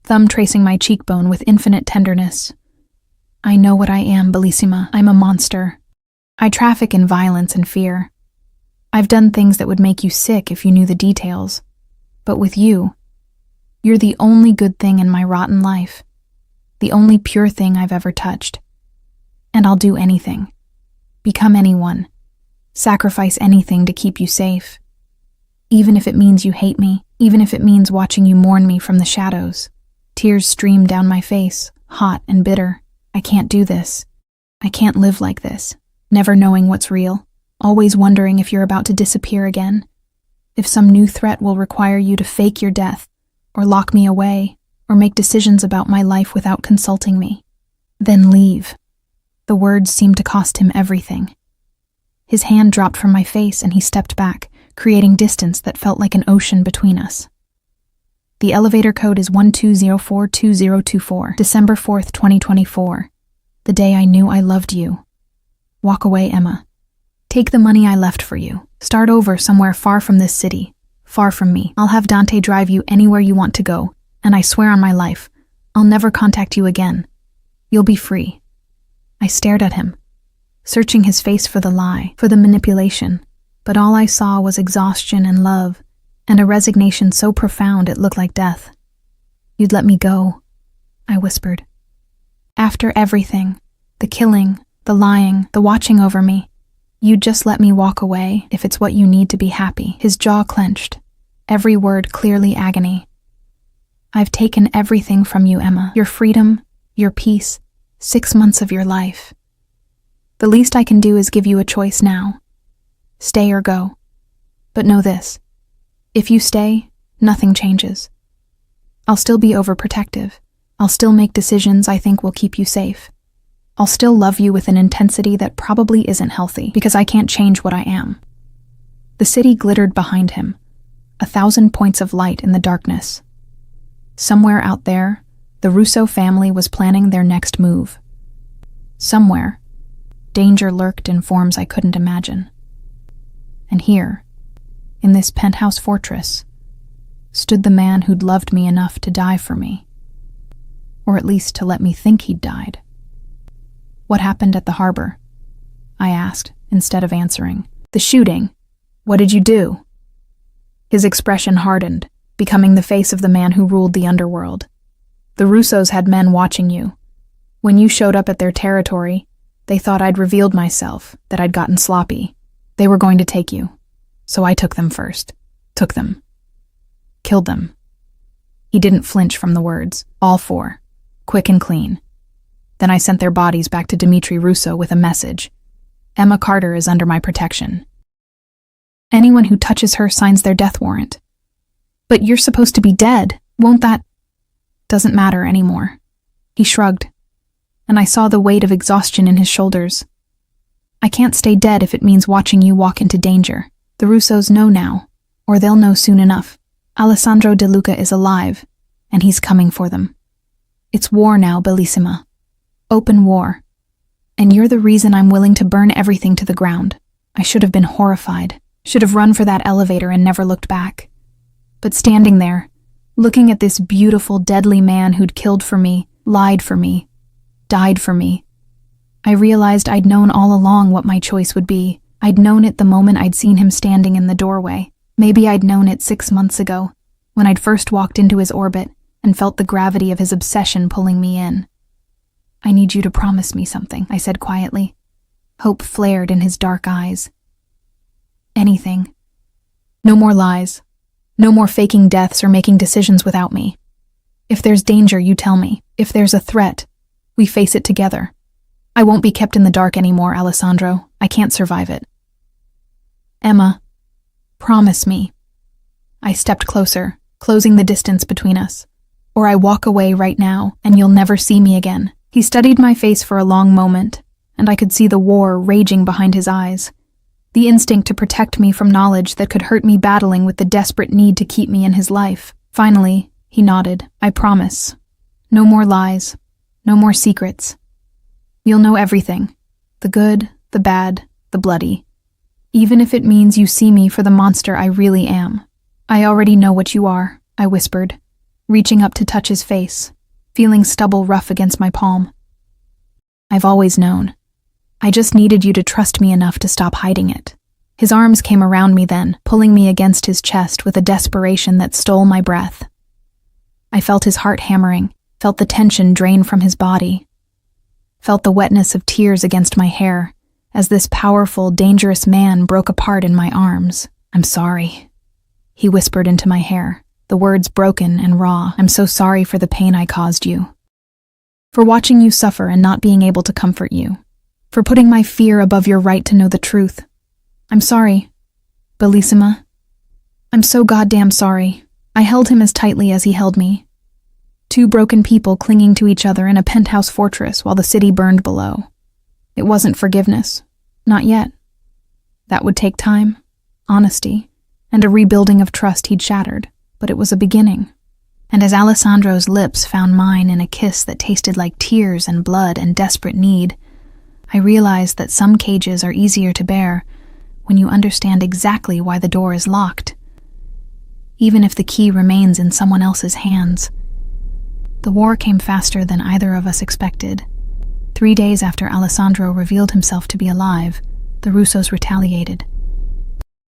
thumb tracing my cheekbone with infinite tenderness. I know what I am, Bellissima. I'm a monster. I traffic in violence and fear. I've done things that would make you sick if you knew the details. But with you, you're the only good thing in my rotten life. The only pure thing I've ever touched. And I'll do anything. Become anyone. Sacrifice anything to keep you safe. Even if it means you hate me, even if it means watching you mourn me from the shadows. Tears stream down my face, hot and bitter. I can't do this. I can't live like this, never knowing what's real, always wondering if you're about to disappear again, if some new threat will require you to fake your death, or lock me away, or make decisions about my life without consulting me. Then leave. The words seemed to cost him everything. His hand dropped from my face and he stepped back, creating distance that felt like an ocean between us. The elevator code is 12042024, December 4th, 2024. The day I knew I loved you. Walk away, Emma. Take the money I left for you. Start over somewhere far from this city, far from me. I'll have Dante drive you anywhere you want to go, and I swear on my life, I'll never contact you again. You'll be free. I stared at him, searching his face for the lie, for the manipulation, but all I saw was exhaustion and love, and a resignation so profound it looked like death. You'd let me go, I whispered. After everything, the killing, the lying, the watching over me, you'd just let me walk away if it's what you need to be happy. His jaw clenched, every word clearly agony. I've taken everything from you, Emma. Your freedom, your peace, 6 months of your life. The least I can do is give you a choice now. Stay or go. But know this. If you stay, nothing changes. I'll still be overprotective. I'll still make decisions I think will keep you safe. I'll still love you with an intensity that probably isn't healthy, because I can't change what I am. The city glittered behind him, 1,000 points of light in the darkness. Somewhere out there, the Russo family was planning their next move. Somewhere, danger lurked in forms I couldn't imagine. And here, in this penthouse fortress, stood the man who'd loved me enough to die for me. Or at least to let me think he'd died. What happened at the harbor? I asked, instead of answering. The shooting, What did you do? His expression hardened, becoming the face of the man who ruled the underworld. The Russos had men watching you. When you showed up at their territory, they thought I'd revealed myself, that I'd gotten sloppy. They were going to take you. So I took them first. Took them. Killed them. He didn't flinch from the words. All four. Quick and clean. Then I sent their bodies back to Dmitri Russo with a message. Emma Carter is under my protection. Anyone who touches her signs their death warrant. But you're supposed to be dead. Won't that... Doesn't matter anymore. He shrugged, and I saw the weight of exhaustion in his shoulders. I can't stay dead if it means watching you walk into danger. The Russos know now, or they'll know soon enough. Alessandro De Luca is alive, and he's coming for them. It's war now, Bellissima. Open war. And you're the reason I'm willing to burn everything to the ground. I should have been horrified. Should have run for that elevator and never looked back. But standing there, looking at this beautiful, deadly man who'd killed for me, lied for me, died for me, I realized I'd known all along what my choice would be. I'd known it the moment I'd seen him standing in the doorway. Maybe I'd known it 6 months ago, when I'd first walked into his orbit and felt the gravity of his obsession pulling me in. I need you to promise me something, I said quietly. Hope flared in his dark eyes. Anything. No more lies. No more faking deaths or making decisions without me. If there's danger, you tell me. If there's a threat, we face it together. I won't be kept in the dark anymore, Alessandro. I can't survive it. Emma, promise me. I stepped closer, closing the distance between us. Or I walk away right now, and you'll never see me again. He studied my face for a long moment, and I could see the war raging behind his eyes. The instinct to protect me from knowledge that could hurt me battling with the desperate need to keep me in his life. Finally, he nodded. I promise. No more lies. No more secrets. You'll know everything. The good, the bad, the bloody. Even if it means you see me for the monster I really am. I already know what you are, I whispered, reaching up to touch his face, feeling stubble rough against my palm. I've always known. I just needed you to trust me enough to stop hiding it. His arms came around me then, pulling me against his chest with a desperation that stole my breath. I felt his heart hammering, felt the tension drain from his body, felt the wetness of tears against my hair as this powerful, dangerous man broke apart in my arms. I'm sorry, he whispered into my hair, the words broken and raw. I'm so sorry for the pain I caused you. For watching you suffer and not being able to comfort you. For putting my fear above your right to know the truth. I'm sorry, Bellissima. I'm so goddamn sorry. I held him as tightly as he held me. Two broken people clinging to each other in a penthouse fortress while the city burned below. It wasn't forgiveness. Not yet. That would take time, honesty, and a rebuilding of trust he'd shattered. But it was a beginning. And as Alessandro's lips found mine in a kiss that tasted like tears and blood and desperate need, I realized that some cages are easier to bear when you understand exactly why the door is locked, even if the key remains in someone else's hands. The war came faster than either of us expected. 3 days after Alessandro revealed himself to be alive, the Russos retaliated.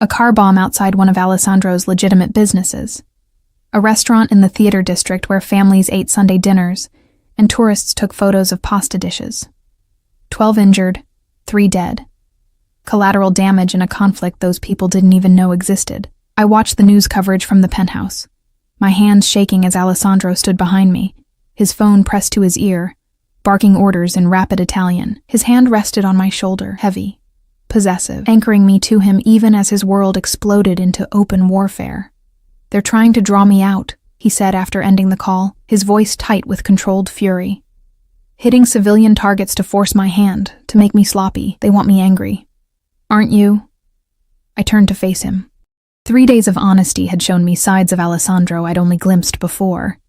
A car bomb outside one of Alessandro's legitimate businesses, a restaurant in the theater district where families ate Sunday dinners and tourists took photos of pasta dishes. 12 injured, 3 dead. Collateral damage in a conflict those people didn't even know existed. I watched the news coverage from the penthouse, my hands shaking as Alessandro stood behind me, his phone pressed to his ear, barking orders in rapid Italian. His hand rested on my shoulder, heavy, possessive, anchoring me to him even as his world exploded into open warfare. They're trying to draw me out, he said after ending the call, his voice tight with controlled fury. Hitting civilian targets to force my hand, to make me sloppy. They want me angry. Aren't you? I turned to face him. 3 days of honesty had shown me sides of Alessandro I'd only glimpsed before.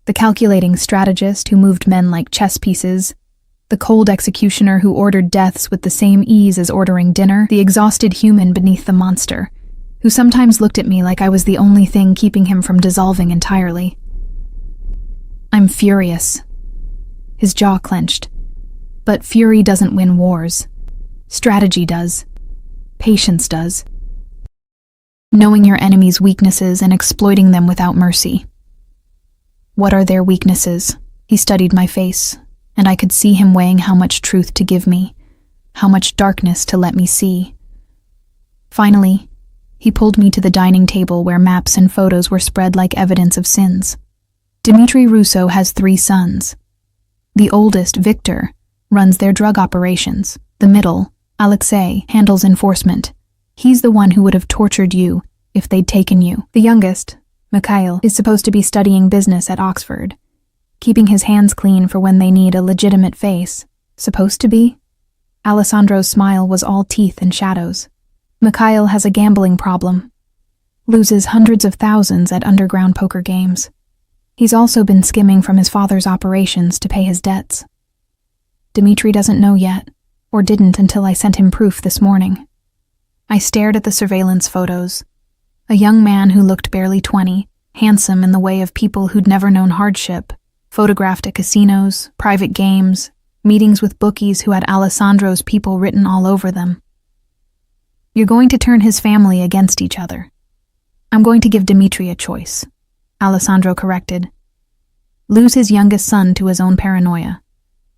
The calculating strategist who moved men like chess pieces, the cold executioner who ordered deaths with the same ease as ordering dinner, the exhausted human beneath the monster, who sometimes looked at me like I was the only thing keeping him from dissolving entirely. I'm furious. His jaw clenched. But fury doesn't win wars. Strategy does. Patience does. knowing your enemy's weaknesses and exploiting them without mercy. What are their weaknesses? He studied my face, and I could see him weighing how much truth to give me, how much darkness to let me see. Finally, he pulled me to the dining table where maps and photos were spread like evidence of sins. Dmitry Russo has 3 sons. The oldest, Victor, runs their drug operations. The middle, Alexei, handles enforcement. He's the one who would have tortured you if they'd taken you. The youngest, Mikhail, is supposed to be studying business at Oxford, keeping his hands clean for when they need a legitimate face. Supposed to be? Alessandro's smile was all teeth and shadows. Mikhail has a gambling problem. Loses hundreds of thousands at underground poker games. He's also been skimming from his father's operations to pay his debts. Dmitry doesn't know yet, or didn't until I sent him proof this morning. I stared at the surveillance photos. A young man who looked barely 20, handsome in the way of people who'd never known hardship, photographed at casinos, private games, meetings with bookies who had Alessandro's people written all over them. You're going to turn his family against each other. I'm going to give Dmitry a choice, Alessandro corrected. Lose his youngest son to his own paranoia,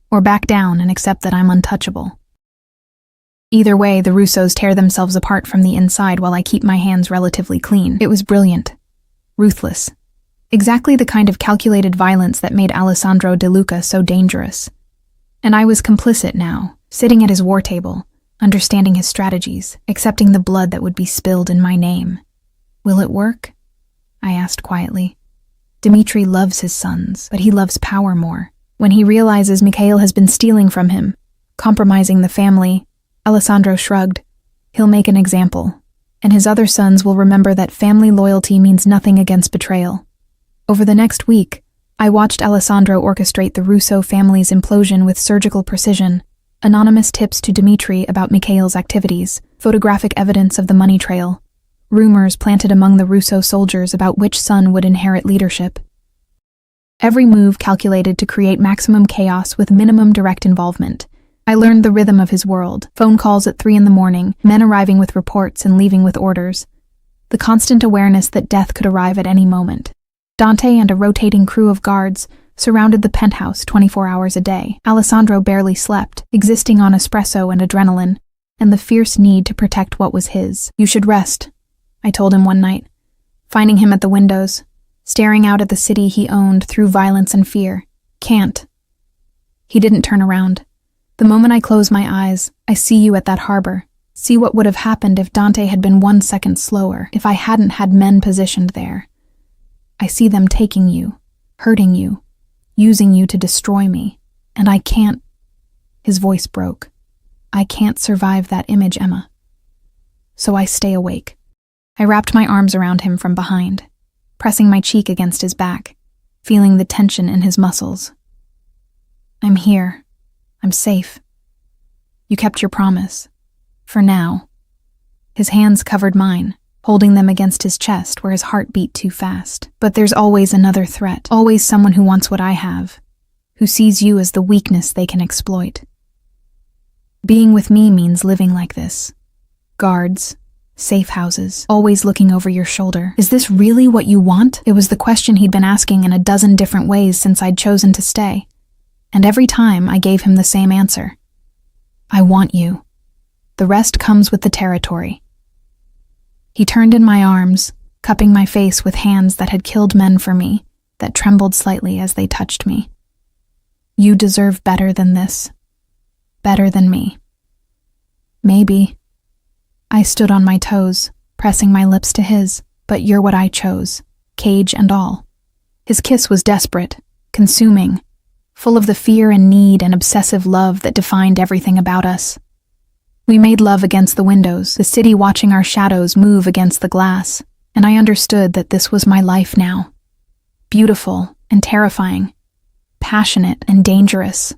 or back down and accept that I'm untouchable. Either way, the Russos tear themselves apart from the inside while I keep my hands relatively clean. It was brilliant. Ruthless. Exactly the kind of calculated violence that made Alessandro De Luca so dangerous. And I was complicit now, sitting at his war table, understanding his strategies, accepting the blood that would be spilled in my name. Will it work? I asked quietly. Dmitry loves his sons, but he loves power more. When he realizes Mikhail has been stealing from him, compromising the family, Alessandro shrugged. He'll make an example, and his other sons will remember that family loyalty means nothing against betrayal. Over the next week, I watched Alessandro orchestrate the Russo family's implosion with surgical precision. Anonymous tips to Dmitry about Mikhail's activities, photographic evidence of the money trail, rumors planted among the Russo soldiers about which son would inherit leadership. Every move calculated to create maximum chaos with minimum direct involvement. I learned the rhythm of his world, phone calls at 3 a.m, men arriving with reports and leaving with orders. The constant awareness that death could arrive at any moment. Dante and a rotating crew of guards surrounded the penthouse 24 hours a day. Alessandro barely slept, existing on espresso and adrenaline, and the fierce need to protect what was his. You should rest, I told him one night, finding him at the windows, staring out at the city he owned through violence and fear. Can't. He didn't turn around. The moment I close my eyes, I see you at that harbor. See what would have happened if Dante had been 1 second slower, if I hadn't had men positioned there. I see them taking you, hurting you, using you to destroy me, and I can't. His voice broke. I can't survive that image, Emma. So I stay awake. I wrapped my arms around him from behind, pressing my cheek against his back, feeling the tension in his muscles. I'm here. I'm safe. You kept your promise. For now. His hands covered mine, holding them against his chest where his heart beat too fast. But there's always another threat, always someone who wants what I have, who sees you as the weakness they can exploit. Being with me means living like this. Guards, safe houses, always looking over your shoulder. Is this really what you want? It was the question he'd been asking in a dozen different ways since I'd chosen to stay. And every time I gave him the same answer. I want you. The rest comes with the territory. He turned in my arms, cupping my face with hands that had killed men for me, that trembled slightly as they touched me. You deserve better than this. Better than me. Maybe. I stood on my toes, pressing my lips to his, but you're what I chose, cage and all. His kiss was desperate, consuming, full of the fear and need and obsessive love that defined everything about us. We made love against the windows, the city watching our shadows move against the glass, and I understood that this was my life now. Beautiful and terrifying, passionate and dangerous.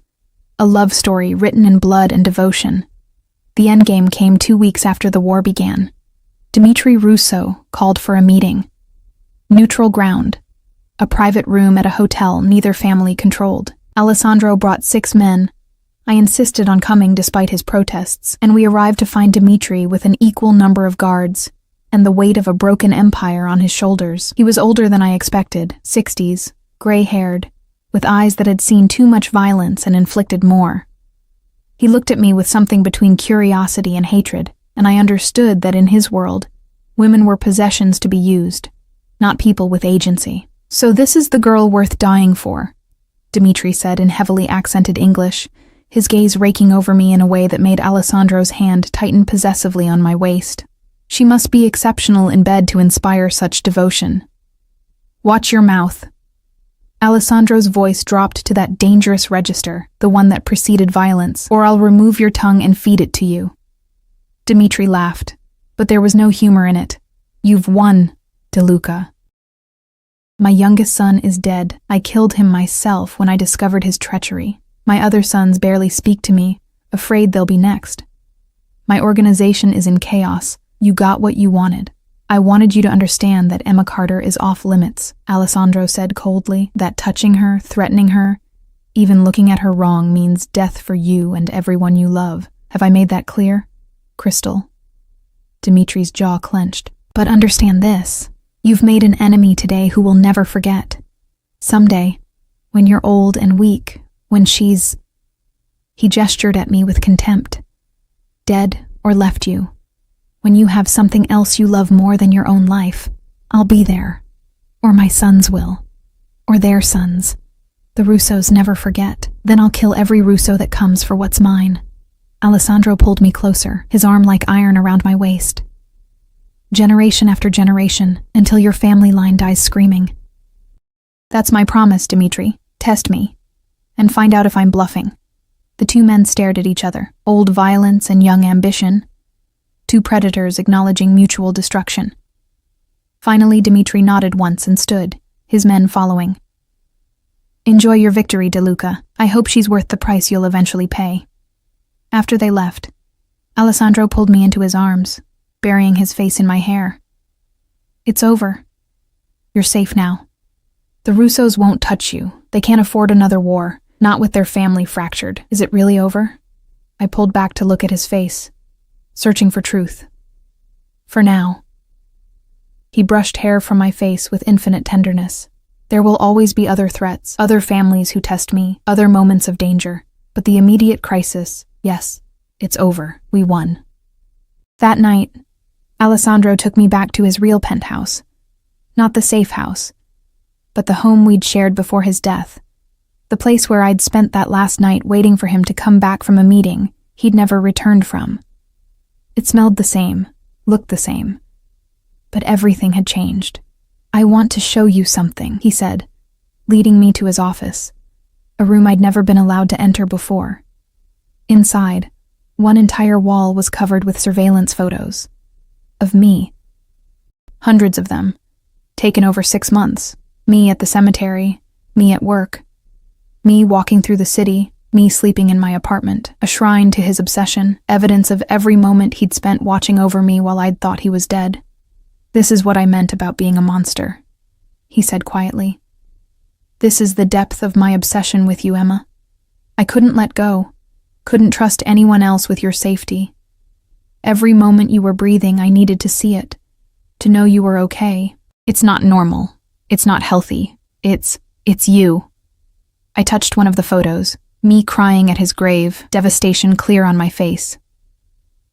A love story written in blood and devotion. The endgame came 2 weeks after the war began. Dmitry Russo called for a meeting. Neutral ground. A private room at a hotel neither family controlled. Alessandro brought 6 men. I insisted on coming despite his protests, and we arrived to find Dmitry with an equal number of guards. and the weight of a broken empire on his shoulders. He was older than I expected, 60s, gray-haired, with eyes that had seen too much violence and inflicted more. He looked at me with something between curiosity and hatred, and I understood that in his world, women were possessions to be used, not people with agency. "So this is the girl worth dying for," Dimitri said in heavily accented English, his gaze raking over me in a way that made Alessandro's hand tighten possessively on my waist. "She must be exceptional in bed to inspire such devotion." "Watch your mouth." Alessandro's voice dropped to that dangerous register, the one that preceded violence, "or I'll remove your tongue and feed it to you." Dimitri laughed, but there was no humor in it. "You've won, DeLuca. My youngest son is dead. I killed him myself when I discovered his treachery. My other sons barely speak to me, afraid they'll be next. My organization is in chaos. You got what you wanted. I wanted you to understand that Emma Carter is off limits," Alessandro said coldly, "that touching her, threatening her, even looking at her wrong means death for you and everyone you love. Have I made that clear, Crystal?" Dimitri's jaw clenched. "But understand this. You've made an enemy today who will never forget. Someday, when you're old and weak, when she's—" He gestured at me with contempt. "Dead or left you. When you have something else you love more than your own life, I'll be there. Or my sons will. Or their sons. The Russos never forget. Then I'll kill every Russo that comes for what's mine." Alessandro pulled me closer, his arm like iron around my waist. "Generation after generation, until your family line dies screaming." "That's my promise, Dimitri. Test me. And find out if I'm bluffing." The two men stared at each other, old violence and young ambition. Two predators acknowledging mutual destruction. Finally, Dimitri nodded once and stood, his men following. "Enjoy your victory, DeLuca. I hope she's worth the price you'll eventually pay." After they left, Alessandro pulled me into his arms, burying his face in my hair. "It's over. You're safe now. The Russos won't touch you. They can't afford another war, not with their family fractured. Is it really over?" I pulled back to look at his face, searching for truth. "For now." He brushed hair from my face with infinite tenderness. "There will always be other threats, other families who test me, other moments of danger. But the immediate crisis, yes, it's over. We won." That night, Alessandro took me back to his real penthouse. Not the safe house, but the home we'd shared before his death. The place where I'd spent that last night waiting for him to come back from a meeting he'd never returned from. It smelled the same, looked the same. But everything had changed. "I want to show you something," he said, leading me to his office, a room I'd never been allowed to enter before. Inside, one entire wall was covered with surveillance photos. Of me. Hundreds of them. Taken over 6 months. Me at the cemetery, me at work. Me walking through the city, me sleeping in my apartment. A shrine to his obsession, evidence of every moment he'd spent watching over me while I'd thought he was dead. "This is what I meant about being a monster," he said quietly. "This is the depth of my obsession with you, Emma. I couldn't let go. Couldn't trust anyone else with your safety. Every moment you were breathing, I needed to see it, to know you were okay. It's not normal. It's not healthy. It's you." I touched one of the photos, me crying at his grave, devastation clear on my face.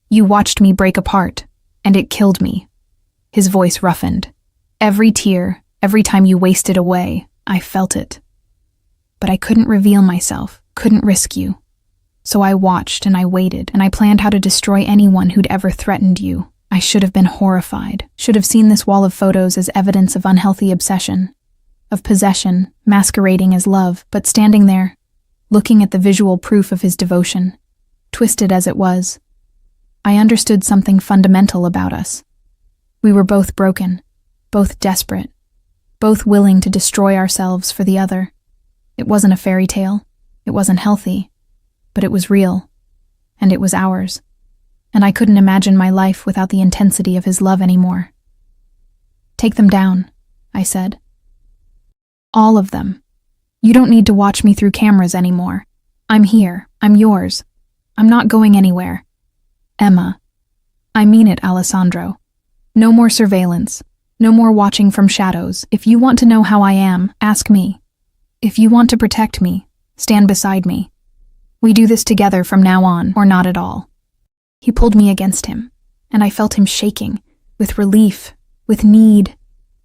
"You watched me break apart, and it killed me." His voice roughened. "Every tear, every time you wasted away, I felt it. But I couldn't reveal myself, couldn't risk you. So I watched and I waited, and I planned how to destroy anyone who'd ever threatened you. I should have been horrified, should have seen this wall of photos as evidence of unhealthy obsession, of possession masquerading as love, but standing there, looking at the visual proof of his devotion, twisted as it was, I understood something fundamental about us. We were both broken, both desperate, both willing to destroy ourselves for the other. It wasn't a fairy tale, it wasn't healthy, but it was real, and it was ours, and I couldn't imagine my life without the intensity of his love anymore. "Take them down," I said. "All of them. You don't need to watch me through cameras anymore. I'm here, I'm yours. I'm not going anywhere. Emma." "I mean it, Alessandro. No more surveillance. No more watching from shadows. If you want to know how I am, ask me. If you want to protect me, stand beside me. We do this together from now on, or not at all. He pulled me against him, and I felt him shaking, with relief, with need,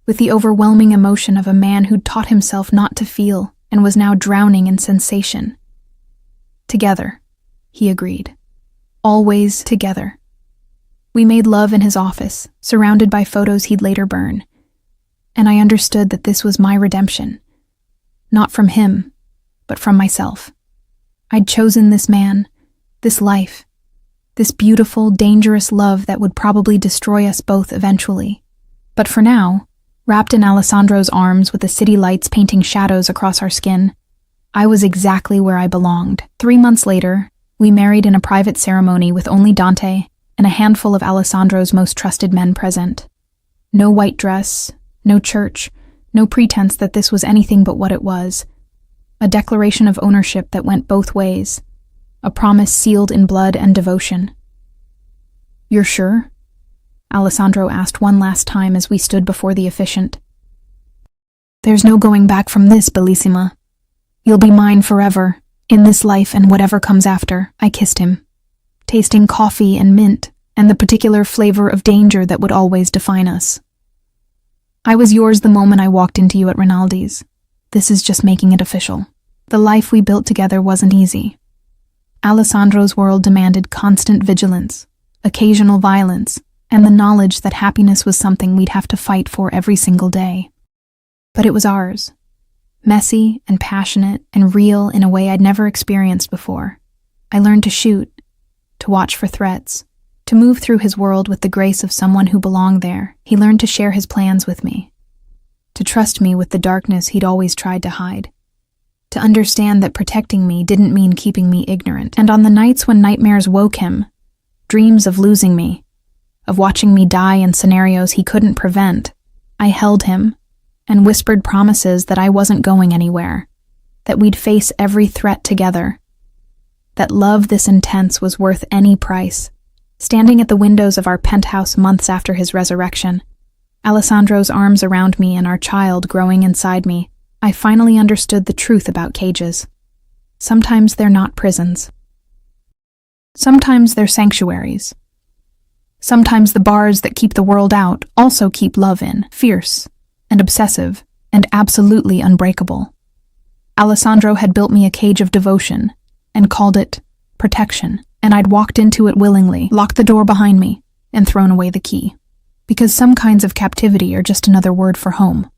with the overwhelming emotion of a man who'd taught himself not to feel and was now drowning in sensation. Together, he agreed. Always together. We made love in his office, surrounded by photos he'd later burn, and I understood that this was my redemption. Not from him, but from myself. I'd chosen this man, this life, this beautiful, dangerous love that would probably destroy us both eventually. But for now, wrapped in Alessandro's arms with the city lights painting shadows across our skin, I was exactly where I belonged. 3 months later, we married in a private ceremony with only Dante and a handful of Alessandro's most trusted men present. No white dress, no church, no pretense that this was anything but what it was. A declaration of ownership that went both ways. A promise sealed in blood and devotion. "You're sure?" Alessandro asked one last time as we stood before the officiant. "There's no going back from this, Bellissima. You'll be mine forever, in this life and whatever comes after." I kissed him, tasting coffee and mint and the particular flavor of danger that would always define us. "I was yours the moment I walked into you at Rinaldi's. This is just making it official." The life we built together wasn't easy. Alessandro's world demanded constant vigilance, occasional violence, and the knowledge that happiness was something we'd have to fight for every single day. But it was ours. Messy and passionate and real in a way I'd never experienced before. I learned to shoot, to watch for threats, to move through his world with the grace of someone who belonged there. He learned to share his plans with me, to trust me with the darkness he'd always tried to hide, to understand that protecting me didn't mean keeping me ignorant. And on the nights when nightmares woke him, dreams of losing me, of watching me die in scenarios he couldn't prevent, I held him and whispered promises that I wasn't going anywhere, that we'd face every threat together, that love this intense was worth any price. Standing at the windows of our penthouse months after his resurrection, Alessandro's arms around me and our child growing inside me, I finally understood the truth about cages. Sometimes they're not prisons. Sometimes they're sanctuaries. Sometimes the bars that keep the world out also keep love in, fierce and obsessive and absolutely unbreakable. Alessandro had built me a cage of devotion and called it protection, and I'd walked into it willingly, locked the door behind me, and thrown away the key. Because some kinds of captivity are just another word for home.